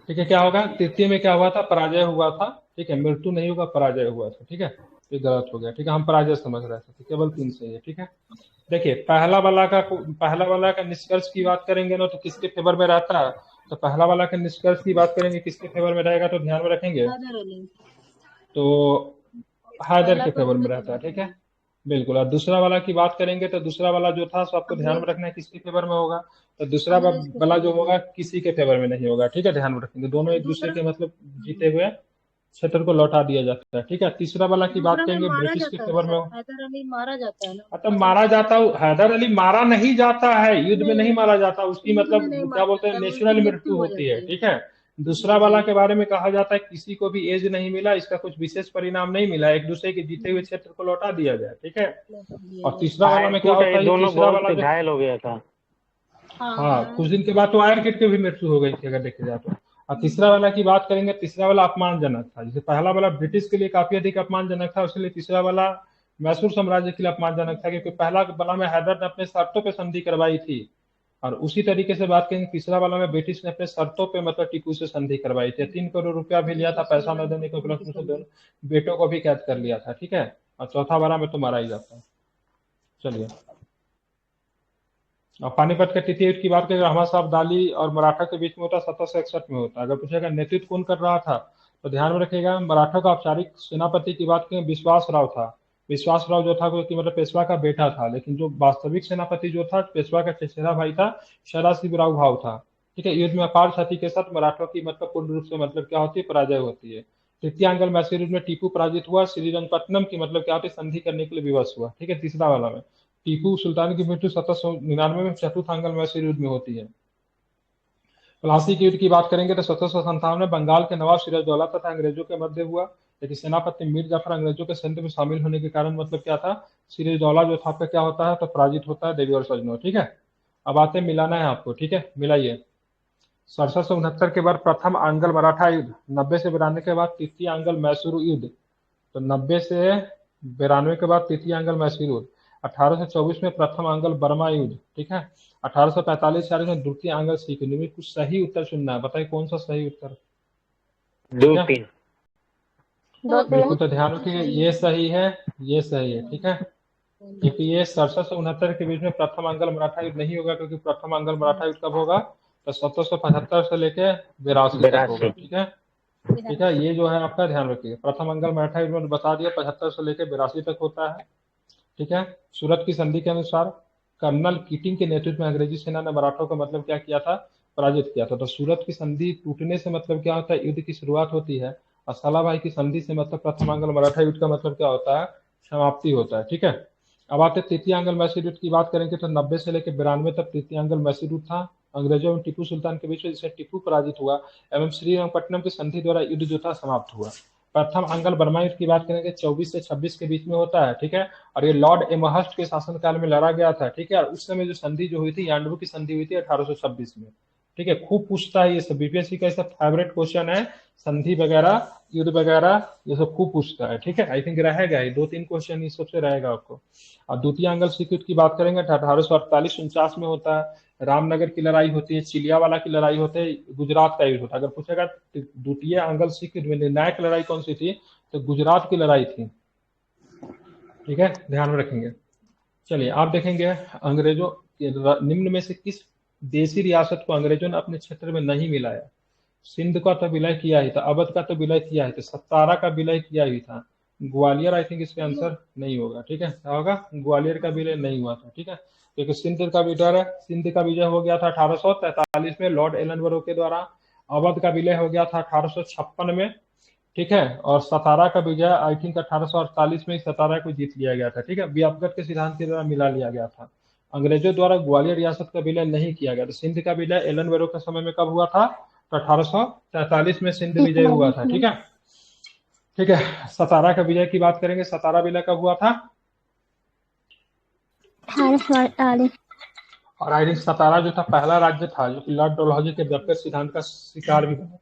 ठीक है। क्या होगा, तृतीय में क्या हुआ था, पराजय हुआ था, ठीक है, मृत्यु नहीं होगा, पराजय हुआ था, ठीक है। ये गलत हो गया, ठीक है, हम पराजय समझ रहे थे, केवल 3 सही है, ठीक है। देखिए पहला वाला का निष्कर्ष की बात करेंगे ना तो किसके फेवर में रहता है, तो पहला वाला का निष्कर्ष की बात करेंगे किसके फेवर में रहेगा, तो ध्यान में रखेंगे हैदर अली। तो हैदर पहला के तो फेवर में उन्हीं रहता है, का ठीक है, बिल्कुल। और दूसरा वाला की बात करेंगे तो दूसरा वाला जो था सो आपको ध्यान में अंग्रेज रखना है किसके फेवर में होगा, तो दूसरा अंग्रेज के वाला जो फेवर होगा में। किसी के फेवर में नहीं होगा, ठीक है, ध्यान में रखेंगे। दोनों एक दूसरे दूसरा के मतलब जीते हुए क्षेत्र को लौटा दिया जाता है, ठीक है। तीसरा वाला की बात दूसरा में करेंगे मारा ब्रिटिश के जाता है फेवर में। सर, हैदर अली मारा जाता है ना। मतलब मारा जाता, हैदर अली मारा नहीं जाता है, युद्ध में नहीं नहीं, मारा जाता, उसकी युद्ध में नहीं मतलब क्या मारा बोलते हैं, जाता है, नेचुरल उसकी मृत्यु मृत्यु हो होती है, जाती है। ठीक है। दूसरा जी वाला जी। के बारे में कहा जाता है किसी को भी एज नहीं मिला, इसका कुछ विशेष परिणाम नहीं मिला, एक दूसरे के जीते हुए क्षेत्र को लौटा दिया गया, ठीक है। लौटा दिया और गया। तीसरा वाला में क्या टूटा, होता ये है, ये दोनों तीसरा बहुत वाला जो, घायल हो गया था। हाँ कुछ दिन के बाद तो आयर किट की भी मृत्यु हो गई थी अगर देखे जाए तो। और तीसरा वाला की बात करेंगे, तीसरा वाला अपमानजनक था, जैसे पहला वाला ब्रिटिश के लिए काफी अधिक अपमानजनक था, उसके लिए तीसरा वाला मैसूर साम्राज्य के लिए अपमानजनक था, क्योंकि पहला वाला में हैदर ने अपने शर्तों पे संधि करवाई थी, और उसी तरीके से बात करेंगे तीसरा वाला में ब्रिटिश ने अपने शर्तों पे मतलब टीपू से संधि करवाई थी, 3 करोड़ रुपया भी लिया था, पैसा न देने के प्लस उसने दोनों बेटों को भी कैद कर लिया था, ठीक है। और चौथा वाला में तो मारा ही जाता है। चलिए, और पानीपत के तृतीय युद्ध की बात करें, अहमद शाह अब्दाली और मराठा के बीच में होता 1761 में होता। अगर पूछेगा नेतृत्व कौन कर रहा था, तो ध्यान में रखिएगा मराठा का औपचारिक सेनापति की बात करें विश्वास राव था। विश्वास राव जो था कि मतलब पेशवा का बेटा था, लेकिन जो वास्तविक सेनापति जो था पेशवा का चचेरा भाई था, सदाशिव राव भाव था, ठीक है। युद्ध में अपार क्षति के साथ मराठों की मतलब पूर्ण रूप से मतलब क्या होती है, पराजय होती है। तृतीय आंगल मैसूर युद्ध में टीपू पराजित हुआ, श्रीरंगपट्टनम की मतलब क्या होती है, संधि करने के लिए विवश हुआ, ठीक है। तीसरा वाला में टीपू सुल्तान की मृत्यु 1799 में चतुर्थ आंगल मैसूर युद्ध में होती है। प्लासी के युद्ध की बात करेंगे तो 1757 में बंगाल के नवाब सिराजदौला तथा अंग्रेजों के मध्य हुआ, लेकिन सेनापति मीर जाफर अंग्रेजों के सैन्य में शामिल होने के कारण मतलब क्या था, सिराजदौला जो था आपका क्या होता है, तो पराजित होता है, देवी और सजनों, ठीक है। अब आते मिलाना है आपको, ठीक है, मिलाइए। 1769 के बाद प्रथम आंगल मराठा युद्ध, 90 से 92 के बाद तृतीय आंगल मैसूर युद्ध, तो 90 से 92 के बाद तृतीय आंगल मैसूर युद्ध। 1824 में प्रथम आंग्ल बर्मा युद्ध, ठीक है। 1845-46 में द्वितीय आंग्ल सिख युद्ध में कुछ सही उत्तर चुनना है, बताइए कौन सा सही उत्तर। 2 3 बिल्कुल, तो ध्यान रखिए ये सही है, ये सही है, ठीक है। क्योंकि ये 67 से 69 के बीच में प्रथम आंग्ल मराठा युद्ध नहीं होगा, क्योंकि प्रथम आंग्ल मराठा युद्ध कब होगा, तो 1775 से लेके 82 तक होगा, ठीक है। ठीक है, ये जो है आपका ध्यान रखिए, प्रथम आंग्ल मराठा युद्ध में बता दिया 75 से लेके 82 तक होता है, ठीक है। सूरत की संधि के अनुसार कर्नल कीटिंग के नेतृत्व में अंग्रेजी सेना ने मराठों का मतलब क्या किया था, पराजित किया था। तो सूरत की संधि टूटने से मतलब क्या होता है, युद्ध की शुरुआत होती है, और सलाबाई की संधि से मतलब प्रथम आंग्ल मराठा युद्ध का मतलब क्या होता है, समाप्ति होता है, ठीक है। अब आते तृतीय आंग्ल मैसूर युद्ध की बात करेंगे तो 90 से लेकर 92 तक तृतीय आंग्ल मैसूर युद्ध था, अंग्रेजों एवं टीपू सुल्तान के बीच में, जिससे टीपू पराजित हुआ एवं श्रीरंगपट्टनम की संधि द्वारा युद्ध जो था समाप्त हुआ। प्रथम आंग्ल बर्मा युद्ध की बात करेंगे 24 से 26 के बीच में होता है, ठीक है, और ये लॉर्ड एमहर्स्ट के शासनकाल में लड़ा गया था, ठीक है। और उस समय जो संधि जो हुई थी, यांडबू की संधि हुई थी 1826 में, ठीक है। खूब पूछता है ये सब, बीपीएससी का सब फेवरेट क्वेश्चन है, संधि वगैरह युद्ध वगैरह ये सब खूब पूछता है, ठीक है। आई थिंक रहेगा ही 2-3 क्वेश्चन इस सबसे रहेगा आपको। और द्वितीय आंग्ल सिख युद्ध की बात करेंगे 1848-49 में होता है, रामनगर की लड़ाई होती है, चिलियावाला की लड़ाई होती है, गुजरात का युद्ध होता है। अगर पूछेगा द्वितीय आंग्ल सिख युद्ध में निर्णायक लड़ाई कौन सी थी, तो गुजरात की लड़ाई थी, ठीक है, ध्यान में रखेंगे। चलिए आप देखेंगे अंग्रेजों निम्न में से किस देशी रियासत को अंग्रेजों ने अपने क्षेत्र में नहीं मिलाया। सिंध का तो विलय किया ही था, अवध का तो विलय किया ही था, सतारा का विलय किया ही था, ग्वालियर आई थिंक इसका आंसर नहीं होगा, ठीक है। क्या होगा, ग्वालियर का विलय नहीं हुआ था, ठीक है, क्योंकि सिंध का विजय हो गया था 1843 में लॉर्ड एलनबरो के द्वारा, अवध का विलय हो गया था 1856 में, ठीक है, और सतारा का विजय आई थिंक 1848 में सतारा को जीत लिया गया था, ठीक है, व्यापगत के सिद्धांत के द्वारा मिला लिया गया था। अंग्रेजों द्वारा ग्वालियर रियासत का विलय नहीं किया गया था। सिंध का विलय एलनबरो के समय में कब हुआ था, तो 1843 में सिंध विजय हुआ था, ठीक है, ठीक है। सतारा का विजय की बात करेंगे, सतारा विलय कब हुआ था, 1848। और आई थिंक सतारा जो था पहला राज्य था जो लॉर्ड डलहौजी के व्यापक सिद्धांत का शिकार भी बना था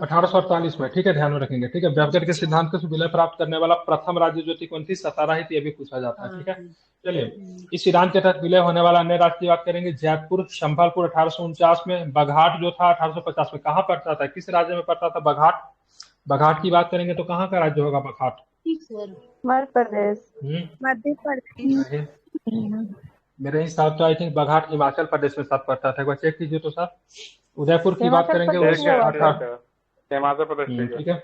1848 में, ठीक है, ध्यान में रखेंगे, ठीक है। व्यापक के सिद्धांत से विलय प्राप्त करने वाला प्रथम राज्य जो थी कौन थी, सतारा ही थी, ये भी पूछा जाता है, ठीक है। चलिए इस सिद्धांत के तहत विलय होने वाला अन्य राज्य की बात करेंगे, जयपुर संभालपुर 1849 में, बघाट जो था 1850 में। कहाँ पड़ता था, किस राज्य में पड़ता था बघाट, बघाट की बात करेंगे तो कहाँ का राज्य होगा बघाट, मध्य प्रदेश। मध्य प्रदेश। मेरे हिसाब से आई थिंक बघाट हिमाचल प्रदेश में साथ पड़ता था, एक बार चेक कीजिए तो सर। उदयपुर की बात करेंगे, हिमाचल प्रदेश, ठीक है,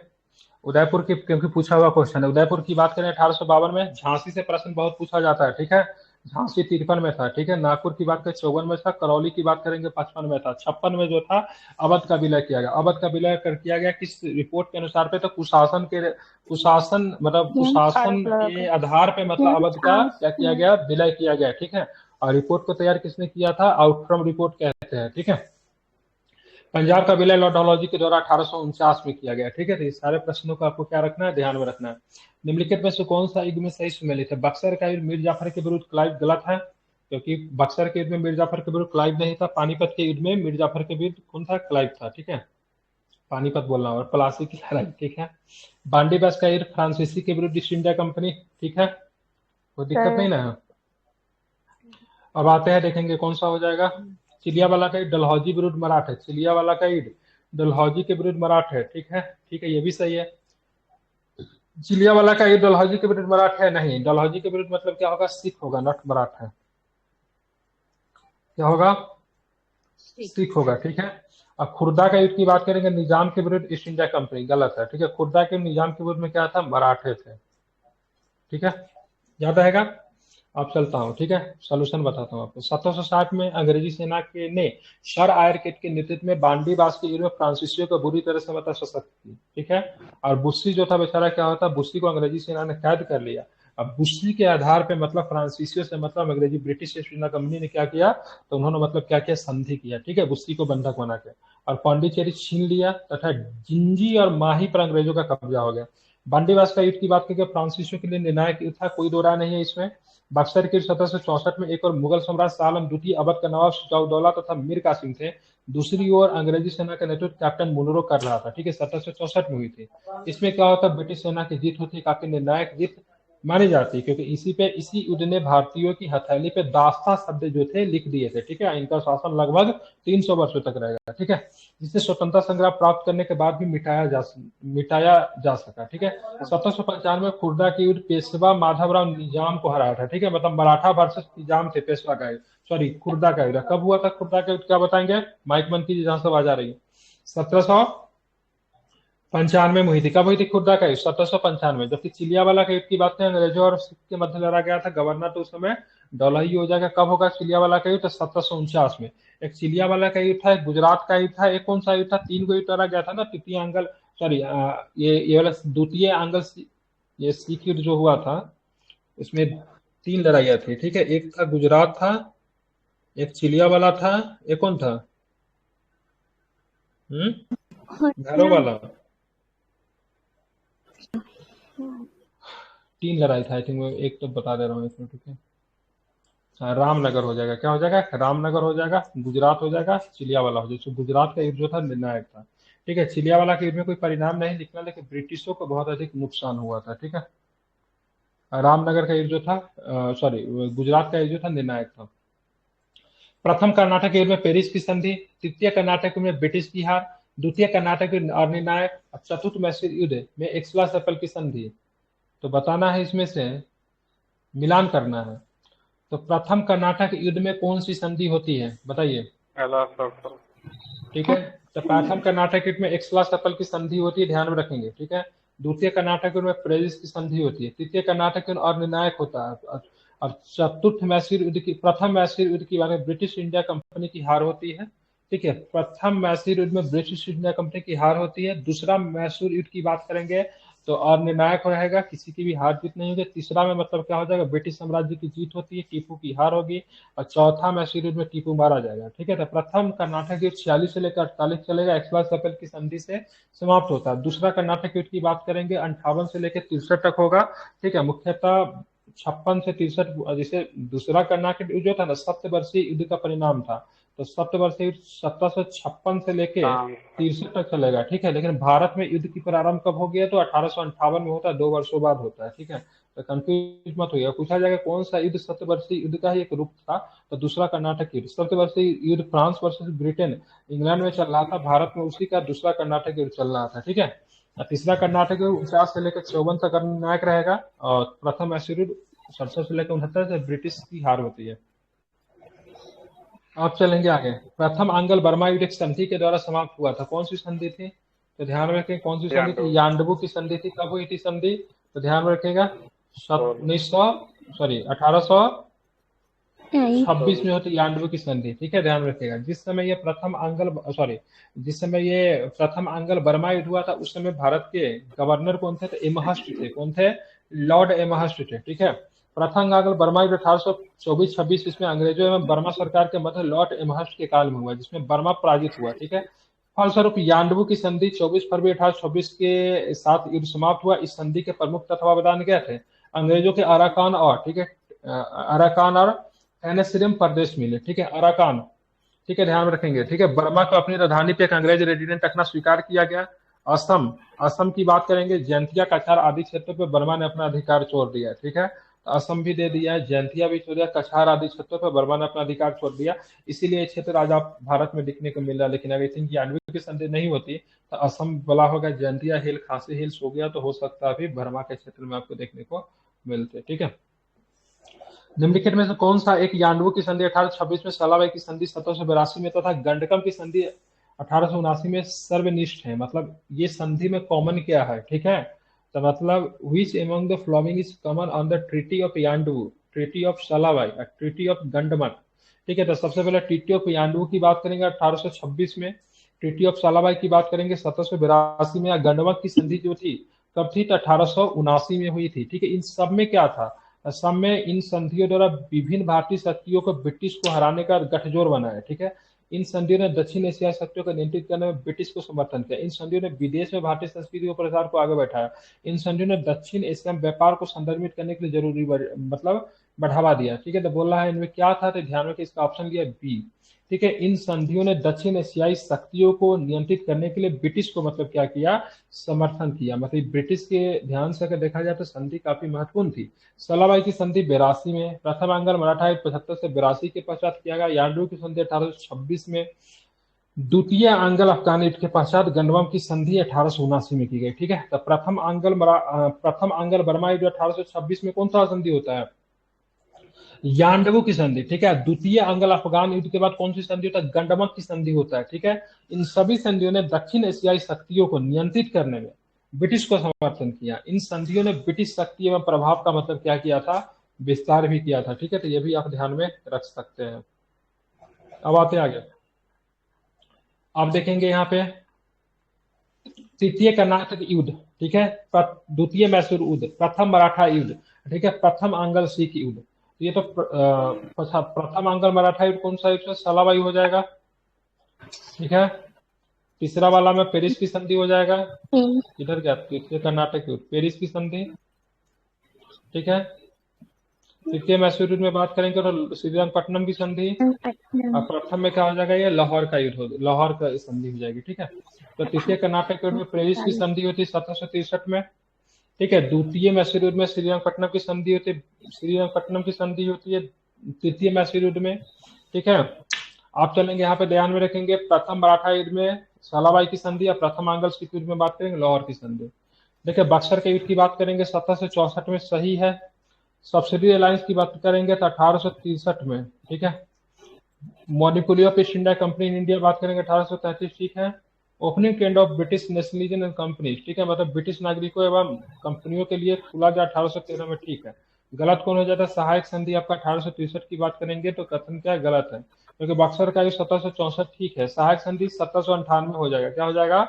उदयपुर की क्योंकि पूछा हुआ क्वेश्चन है। उदयपुर की बात करें 1852 में, झांसी से प्रश्न बहुत पूछा जाता है, ठीक है, झांसी 53 में था, ठीक है। नागपुर की बात करें 54 में था, करौली की बात करेंगे 55 में था, 56 में जो था अवध का विलय किया गया। अवध का विलय किया गया किस रिपोर्ट के अनुसार पे, तो कुशासन मतलब कुशासन के आधार पे मतलब अवध का क्या किया गया, विलय किया गया, ठीक है। और रिपोर्ट को तैयार किसने किया था, आउटफ्रॉम रिपोर्ट कहते हैं, ठीक है। पंजाब का विलय लॉर्ड डलहौजी के द्वारा 1849 में किया गया, ठीक है। तो ये सारे प्रश्नों को आपको क्या रखना है, ध्यान में रखना है। निम्नलिखित में से कौन सा युद्ध में सही सुमेलित है। बक्सर का युद्ध मीर जाफर के विरुद्ध क्लाइव गलत है, क्योंकि बक्सर के युद्ध में मीर जाफर के विरुद्ध क्लाइव नहीं था। पानीपत के युद्ध में मीर जाफर के विरुद्ध कौन था, क्लाइव था, ठीक है, पानीपत बोलना, और प्लासी की लड़ाई, ठीक है। बांडीबस का युद्ध फ्रांसीसी के विरुद्ध ईस्ट इंडिया कंपनी, ठीक है, कोई दिक्कत नहीं ना। अब आते हैं देखेंगे कौन सा हो जाएगा, चिलियावाला का युद्ध डलहौजी विरुद्ध मराठा, चिलियावाला का युद्ध डलहौजी के विरुद्ध मराठा है, ठीक है, ठीक है, ये भी सही है। चिलियावाला का युद्ध डलहौजी के विरुद्ध मराठा है, नहीं, डलहौजी के विरुद्ध मतलब क्या होगा, सिख होगा, नॉट मराठा, क्या होगा, सिख होगा, ठीक है। अब खुर्दा का युद्ध की बात करेंगे, निजाम के विरुद्ध ईस्ट इंडिया कंपनी, गलत है, ठीक है। खुर्दा के निजाम के विरुद्ध में क्या था, मराठे थे, ठीक है, याद रहेगा। अब चलता हूँ, ठीक है, सोल्यूशन बताता हूँ आपको। 1760 में अंग्रेजी सेना के ने सर आयरकेट के नेतृत्व में बांडीबास के युद्ध में फ्रांसीसियों को बुरी तरह से मतलब सशक्त की, ठीक है। और बुस्सी जो था बेचारा क्या होता, बुस्सी को अंग्रेजी सेना ने कैद कर लिया। अब बुस्सी के आधार पे मतलब फ्रांसीसियों से मतलब अंग्रेजी ब्रिटिश ईस्ट इंडिया कंपनी ने क्या किया, तो उन्होंने मतलब क्या किया, संधि किया, ठीक है, बुस्सी को बंधक बना के, और पांडिचेरी छीन लिया तथा जिंजी और माही पर अंग्रेजों का कब्जा हो गया। बांडीबास का युद्ध की बात करें, फ्रांसीसियों के लिए निर्णायक युद्ध था, कोई दो राय नहीं है इसमें। बक्सर के 1764 में एक और मुगल सम्राट शाह आलम द्वितीय, अवध का नवाब शुजाउद्दौला तथा मीर कासिम थे। दूसरी ओर अंग्रेजी सेना का नेतृत्व कैप्टन मुनरो कर रहा था, ठीक है, 1764 में हुई थी। इसमें क्या होता, ब्रिटिश सेना की जीत होती, काफी निर्णायक जीत, मानी जाती है, क्योंकि इसी युद्ध ने भारतीयों की हथेली पे दास्ता शब्द जो थे लिख दिए थे। ठीक है, इनका शासन लगभग 300 वर्षों तक रहेगा। ठीक है, जिसे स्वतंत्रता संग्राम प्राप्त करने के बाद भी मिटाया जा सका। ठीक है, 1795 में खुर्दा की युद्ध पेशवा माधवराव निजाम को हराया था। ठीक है, मतलब मराठा वर्सेस निजाम थे, पेशवा का युद्ध, सॉरी खुर्दा का युद्ध। कब हुआ था खुर्दा का युद्ध, क्या बताएंगे? माइक बंद कीजिए जहां से आवाज आ रही है। 1795 में हुई थी। कब हुई थी खुर्दा का युद्ध? 1795। जबकि चिलियावाला के युद्ध की बात करें, अंग्रेजों और सिख के मध्य लड़ा गया था। गवर्नर तो उस समय डलहई हो जाएगा। कब होगा चिलियावाला का युद्ध? 1749 में। एक चिलियावाला का युद्ध था, एक गुजरात का युद्ध था, एक कौन सा युद्ध था? 3 को युद्ध लड़ा गया था ना, तृतीय आंगल, सॉरी ये वाला द्वितीय आंगल, ये सिख युद्ध जो हुआ था उसमें 3 लड़ाइयां थी। ठीक है, एक था गुजरात था, एक चिलियावाला था, एक कौन था? घरों वाला। 3 लड़ाई था आई थिंक, एक तो बता दे रहा हूँ इसमें। ठीक है, हाँ, रामनगर हो जाएगा। क्या हो जाएगा? रामनगर हो जाएगा, गुजरात हो जाएगा, चिलियावाला हो जाएगा। तो गुजरात का युद्ध जो था निर्णायक था। ठीक है, चिलियावाला के युद्ध में कोई परिणाम नहीं निकला, लेकिन ब्रिटिशों को बहुत अधिक नुकसान हुआ था। ठीक है, रामनगर का युद्ध जो था, सॉरी गुजरात का युद्ध जो था निर्णायक था। प्रथम कर्नाटक युद्ध में पेरिस की संधि, तृतीय कर्नाटक युद्ध में ब्रिटिश की हार, द्वितीय कर्नाटक युद्ध अनिर्णायक, चतुर्थ मैसूर युद्ध में एक्सला-सेपल की संधि। तो बताना है इसमें से, मिलान करना है। तो प्रथम कर्नाटक युद्ध में कौन सी संधि होती है, बताइए? ठीक है, तो प्रथम कर्नाटक युद्ध में एक्सला-सेपल की संधि होती है, ध्यान में रखेंगे। ठीक है, द्वितीय कर्नाटक युद्ध में पेरिस की संधि होती है, तृतीय कर्नाटक युद्ध अनिर्णायक होता है, और चतुर्थ मैसूर युद्ध की, प्रथम मैसूर युद्ध की बात में ब्रिटिश इंडिया कंपनी की हार होती है। ठीक है, प्रथम मैसूर युद्ध में ब्रिटिश इंडिया कंपनी की हार होती है। दूसरा मैसूर युद्ध की बात करेंगे तो अनिर्णायक रहेगा, किसी की भी हार जीत नहीं होगी। तीसरा में मतलब क्या हो जाएगा? ब्रिटिश साम्राज्य की जीत होती है, टीपू की हार होगी। और चौथा मैसूर युद्ध में टीपू मारा जाएगा। ठीक है, तो प्रथम कर्नाटक युद्ध 46 से लेकर 48 चलेगा, एक्सला-सेपल की संधि से समाप्त होता है। दूसरा कर्नाटक युद्ध की बात करेंगे 58 से लेकर 63 तक होगा। ठीक है, मुख्यतः 56 से 63, जैसे दूसरा कर्नाटक युद्ध जो था ना, सप्तवर्षीय युद्ध का परिणाम था। तो सप्तवर्षीय युद्ध 1756 से लेके 63 तक चलेगा। ठीक है, लेकिन भारत में युद्ध की प्रारंभ कब हो गया? तो 1858 में होता है, 2 वर्षों बाद होता है। ठीक है, तो कंफ्यूज मत होइएगा। पूछा जाएगा कौन सा युद्ध सप्तवर्षीय युद्ध का ही एक रूप था, तो दूसरा कर्नाटक युद्ध। सप्तवर्षीय युद्ध फ्रांस वर्सेस ब्रिटेन, इंग्लैंड में चल रहा था, भारत में उसी का दूसरा कर्नाटक युद्ध चल रहा था। ठीक है, तीसरा कर्नाटक युद्ध 49 से लेकर 54 तक निर्णायक रहेगा, और प्रथम मैसूर युद्ध 67 से लेकर 69 से ब्रिटिश की हार होती है। अब चलेंगे आगे। प्रथम आंग्ल बर्मा युद्ध एक संधि के द्वारा समाप्त हुआ था। कौन सी संधि थी? तो ध्यान रखें, कौन सी संधि थी? यांडबू की संधि थी। कब हुई थी संधि? तो ध्यान में रखेगा 1826 में होती यांडबू की संधि। ठीक है, ध्यान रखेगा। जिस समय ये प्रथम आंग्ल बर्मा युद्ध हुआ था, उस समय भारत के गवर्नर कौन थे? तो एमहर्स्ट थे। कौन थे? लॉर्ड एमहर्स्ट थे। ठीक है, प्रथम आंग्ल बर्मा युद्ध 1824-26 इसमें अंग्रेजों एवं बर्मा सरकार के मध्य लॉर्ड एमहर्स्ट के काल में हुआ, जिसमें बर्मा पराजित हुआ। ठीक है, फलस्वरूप यांडबू की संधि 24 फरवरी 1826 के साथ युद्ध समाप्त हुआ। इस संधि के प्रमुख तत्वावधान क्या थे? अंग्रेजों के अराकान और, ठीक है, अराकान और एनेसिरम प्रदेश मिले। ठीक है, अराकान, ठीक है, ध्यान में रखेंगे। ठीक है, बर्मा को अपनी राजधानी पे एक अंग्रेज रेजिडेंट रखना स्वीकार किया गया। असम की बात करेंगे, जयंतिया, कछार आदि क्षेत्रों पे बर्मा ने अपना अधिकार छोड़ दिया। ठीक है, तो असम भी दे दिया है, जयंतिया भी छोड़ दिया, कछार आदि क्षेत्रों पर बर्मा ने अपना अधिकार छोड़ दिया। इसीलिए ये क्षेत्र आज आप भारत में दिखने को मिल रहा है। लेकिन अगर थिंक यांडबू की संधि नहीं होती तो असम बला होगा, जयंतिया हिल, खासी हिल्स हो गया, तो हो सकता है अभी बर्मा के क्षेत्र में आपको देखने को मिलते। ठीक है, निम्नलिखित में से कौन सा एक यांडबू की संधि 1826 में, सलाबाई की संधि 1782 में तथा गंडकम की संधि 1879 में सर्वनिष्ठ है? मतलब ये संधि में कॉमन क्या है? ठीक है, तो मतलब which among the following is common on the treaty of Yandabo, treaty of Salbai और ट्रीटी ऑफ गंडमक? ठीक है, तो सबसे पहले ट्रीटी ऑफ यांडबू की बात करेंगे 1826 में, ट्रीटी ऑफ सलाबाई की बात करेंगे 1782 में, या गंडमक की संधि जो थी कब थी? तो 1879 में हुई थी। ठीक है, इन सब में क्या था? असम में इन संधियों द्वारा विभिन्न भारतीय शक्तियों को ब्रिटिश को हराने का गठजोड़ बनाया। ठीक है, इन संधियों ने दक्षिण एशियाई शक्तियों को नियंत्रित करने में ब्रिटिश को समर्थन किया। इन संधियों ने विदेश में भारतीय संस्कृति और प्रसार को आगे बढ़ाया। इन संधियों ने दक्षिण एशिया में व्यापार को संदर्भित करने के लिए जरूरी मतलब बढ़ावा दिया। ठीक है, तो बोल रहा है इनमें क्या था? तो ध्यान रखिए, इसका ऑप्शन लिया बी, ठीक है। इन संधियों ने दक्षिण एशियाई शक्तियों को नियंत्रित करने के लिए ब्रिटिश को मतलब क्या किया, समर्थन किया। मतलब ब्रिटिश के ध्यान से अगर देखा जाए तो संधि काफी महत्वपूर्ण थी। सलाबाई की संधि 82 में, प्रथम आंग्ल मराठा युद्ध 75 से 82 के पश्चात किया गया, यार्डू की संधि 1826 में, द्वितीय आंग्ल अफगान युद्ध के पश्चात गंडवम की संधि 1879 में की गई। ठीक है, तो प्रथम आंग्ल बर्मा युद्ध 1826 में कौन सा संधि होता है, यांडवू की संधि। ठीक है, द्वितीय आंग्ल अफगान युद्ध के बाद कौन सी संधि होता है, गंडमक की संधि होता है। ठीक है, इन सभी संधियों ने दक्षिण एशियाई शक्तियों को नियंत्रित करने में ब्रिटिश को समर्थन किया। इन संधियों ने ब्रिटिश शक्ति एवं प्रभाव का मतलब क्या किया था, विस्तार भी किया था। ठीक है, तो ये भी आप ध्यान में रख सकते हैं। अब आते आगे, आप देखेंगे यहाँ पे तृतीय कर्नाटक युद्ध, ठीक है, द्वितीय मैसूर युद्ध, प्रथम मराठा युद्ध, ठीक है, प्रथम आंग्ल सिख युद्ध। ये तो प्रथम आंग्ल मराठा युद्ध कौन सा युद्ध, सलाबाई हो जाएगा। ठीक है, तीसरा वाला में पेरिस की संधि हो जाएगा। इधर क्या, तृतीय कर्नाटक युद्ध, पेरिस की संधि। ठीक है, तृतीय मैसूर युद्ध में बात करेंगे तो श्रीरंगपट्टनम की संधि, और प्रथम में क्या हो जाएगा, ये लाहौर का युद्ध हो, लाहौर का संधि हो जाएगी। ठीक है, तो तृतीय कर्नाटक युद्ध में पेरिस की संधि होती है 1763 में। ठीक है, द्वितीय मैसूर युद्ध में श्रीरंगपट्टनम की संधि होती है, श्रीरंगपट्टनम की संधि होती है तृतीय मैसूर युद्ध में। ठीक है, आप चलेंगे यहाँ पे ध्यान में रखेंगे, प्रथम मराठा युद्ध में सलाबाई की संधि, या प्रथम आंग्ल सिख युद्ध में बात करेंगे लाहौर की संधि। देखिए, बक्सर के युद्ध की बात करेंगे 1764 में, सही है। सब्सिडी अलायंस की बात करेंगे तो 1863 में। ठीक है, monopoly of east India company in India बात करेंगे 1833। ठीक है, opening trend of British nationalism and company, ठीक है, मतलब ब्रिटिश नागरिकों एवं कंपनियों के लिए खुला गया 1813 में। ठीक है, गलत कौन हो जाता है, सहायक संधि आपका 1863 की बात करेंगे तो कथन क्या है, गलत है, क्योंकि बक्सर का 1764 ठीक है। सहायक संधि 1798 हो जाएगा, क्या हो जाएगा,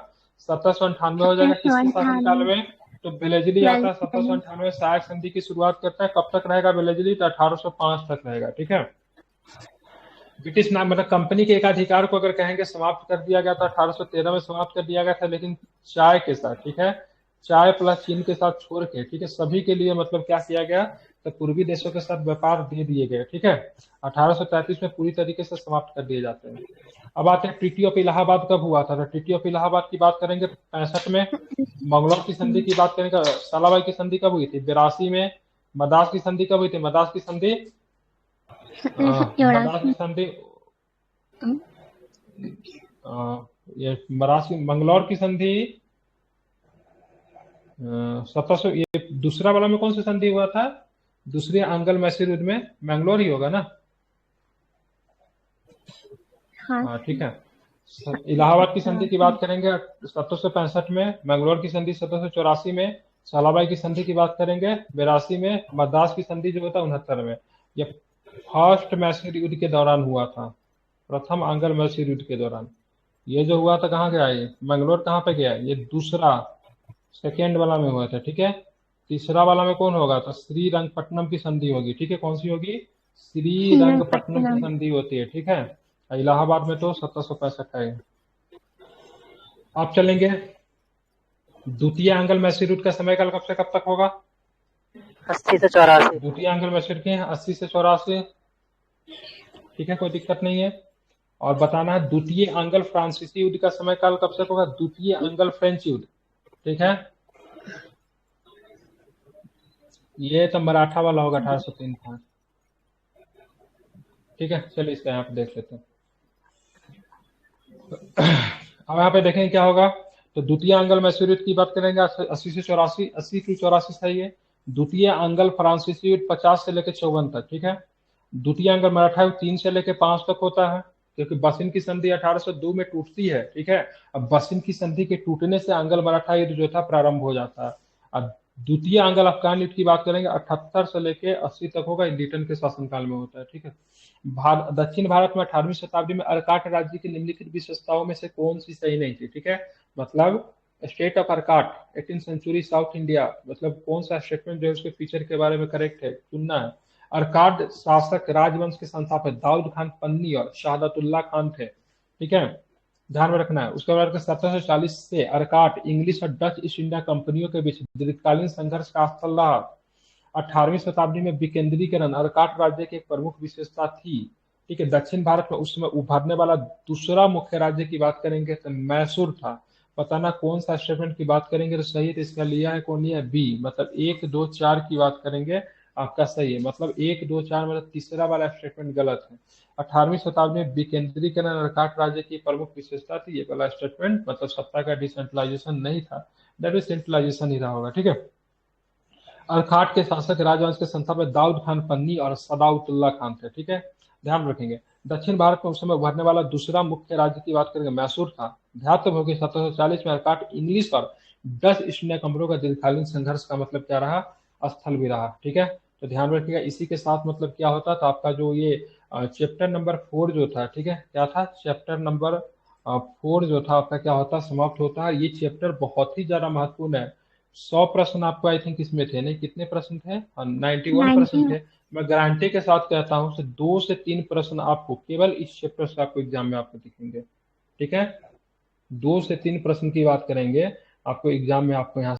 1798 हो जाएगा। किसके शासनकाल में, तो बेलेजली आता है 1798। सहायक संधि की शुरुआत करता है, कब तक रहेगा बेलेजली, तो 1805 तक रहेगा। ठीक है, ब्रिटिश नाम मतलब कंपनी के एकाधिकार को अगर कहेंगे समाप्त कर दिया गया था, 1813 में समाप्त कर दिया गया था, लेकिन चाय के साथ। ठीक है, चाय प्लस चीन के साथ छोड़ के, ठीक है, सभी के लिए मतलब क्या किया गया, तो पूर्वी देशों के साथ व्यापार दे दिए गए। ठीक है, 1833 में पूरी तरीके से समाप्त कर दिए जाते हैं। अब आते हैं ट्रीटी ऑफ इलाहाबाद कब हुआ था, तो ट्रीटी ऑफ इलाहाबाद की बात करेंगे 65 में। मंगलौर की संधि की बात करेंगे, सलाबाई की संधि कब हुई थी, 82 में। मद्रास की संधि कब हुई थी, मद्रास की संधि ये मरासी मंगलौर की संधि 1700, ये दूसरा वाला में कौन सी संधि हुआ था, दूसरे आंग्ल मैसूर युद्ध में मैंगलोर ही होगा ना। हाँ ठीक है, इलाहाबाद की संधि की बात करेंगे 1765 में, मैंगलोर की संधि 1784 में, सलाबाई की संधि की बात करेंगे 82 में, मद्रास की संधि जो होता है 69 में। ये फर्स्ट मैसूर युद्ध के दौरान हुआ था, प्रथम आंग्ल मैसूर युद्ध के दौरान। ये जो हुआ था कहाँ गया, ये मैंगलोर कहाँ पे गया, ये दूसरा सेकेंड वाला में हुआ था। ठीक है, तीसरा वाला में कौन होगा, तो श्रीरंगपट्टनम की संधि होगी। ठीक है, कौन सी होगी, श्रीरंगपट्टनम की संधि होती है। ठीक है, इलाहाबाद में तो 1765 है। आप चलेंगे द्वितीय आंग्ल मैसूर युद्ध का समयकाल कब से कब तक होगा, 80 से 84। द्वितीय आंग्ल मैसूर के 80 से 84। ठीक है, कोई दिक्कत नहीं है। और बताना है द्वितीय आंग्ल फ्रांसीसी युद्ध का समयकाल कब से होगा, द्वितीय आंग्ल फ्रेंच युद्ध। ठीक है, ये तो मराठा वाला होगा 1803 था। ठीक है, चलिए इसका यहाँ पे देख लेते हैं। अब यहाँ पे देखेंगे क्या होगा, तो द्वितीय आंग्ल मैसूर युद्ध की बात करेंगे 80 से 84, 80 की 84 सही है। द्वितीय आंग्ल फ्रांसीसी युद्ध 50 से लेकर 54 तक। ठीक है, द्वितीय आंग्ल मराठा युद्ध 3 से लेकर 5 तक होता है, क्योंकि बसिन की संधि 1802 में टूटती है। ठीक है, अब बसिन की संधि के टूटने से आंग्ल मराठा युद्ध जो था प्रारंभ हो जाता है। अब द्वितीय आंग्ल अफगान युद्ध की बात करेंगे 78 से लेके 80 तक होगा, लिटन के शासनकाल में होता है। ठीक है, दक्षिण भारत में 18वीं शताब्दी में अर्काट राज्य की निम्नलिखित विशेषताओं में से कौन सी सही नहीं थी। ठीक है, मतलब state of Arcot 18th century South India, मतलब कौन सा स्टेटमेंट जो है उसके फीचर के बारे में करेक्ट है, चुनना है। अर्काट शासक राजवंश के संस्थापक दाऊद खान पन्नी और शहादतुल्लाह खान थे। ठीक है, ध्यान में रखना है। उसके बाद 1740 से अर्काट इंग्लिश और डच ईस्ट इंडिया कंपनियों के बीच दीर्घकालीन संघर्ष का स्थल रहा। 18वीं शताब्दी में विकेंद्रीकरण अर्काट राज्य की एक प्रमुख विशेषता थी। ठीक है। दक्षिण भारत में उस समय उभरने वाला दूसरा मुख्य राज्य की बात करेंगे तो मैसूर था। बताना कौन सा स्टेटमेंट की बात करेंगे तो सही है, तो इसका लिया है कौन, लिया है बी, मतलब 1 2 4 की बात करेंगे आपका सही है, मतलब 1 2 4 मतलब तीसरा वाला स्टेटमेंट गलत है। 18वीं शताब्दी में विकेंद्रीकरण अर्काट राज्य की प्रमुख विशेषता थी, ये वाला स्टेटमेंट, मतलब सत्ता का डिसेंट्रलाइजेशन नहीं था, दैट इज सेंट्रलाइजेशन ही रहा होगा। ठीक है। अर्काट के शासक राजवंश के संस्थापक दाऊद खान पन्नी और सदाउतुल्ला खान थे। ठीक है, ध्यान रखेंगे। दक्षिण भारत में उस समय उभरने वाला दूसरा मुख्य राज्य की बात करेंगे मैसूर था। ध्यान होगी 1740 में अर्काट इंग्लिश और डच ईस्ट इंडिया कंपनियों का दीर्घकालीन संघर्ष का मतलब क्या रहा, स्थल भी रहा। ठीक है, तो ध्यान रखिएगा। इसी के साथ मतलब क्या होता था आपका जो ये चैप्टर नंबर 4 जो था, ठीक है, क्या था, चैप्टर नंबर 4 जो था आपका क्या होता, समाप्त होता है। ये चैप्टर बहुत ही ज्यादा महत्वपूर्ण है। 100 प्रश्न आपको आई थिंक इसमें थे, नहीं कितने प्रश्न थे, 91 प्रश्न थे। मैं गारंटी के साथ कहता हूं से 2 से 3 प्रश्न आपको केवल इस चैप्टर से आपको एग्जाम में आपको दिखेंगे। ठीक है, 2 से 3 प्रश्न की बात करेंगे आपको एग्जाम में, आपको यहाँ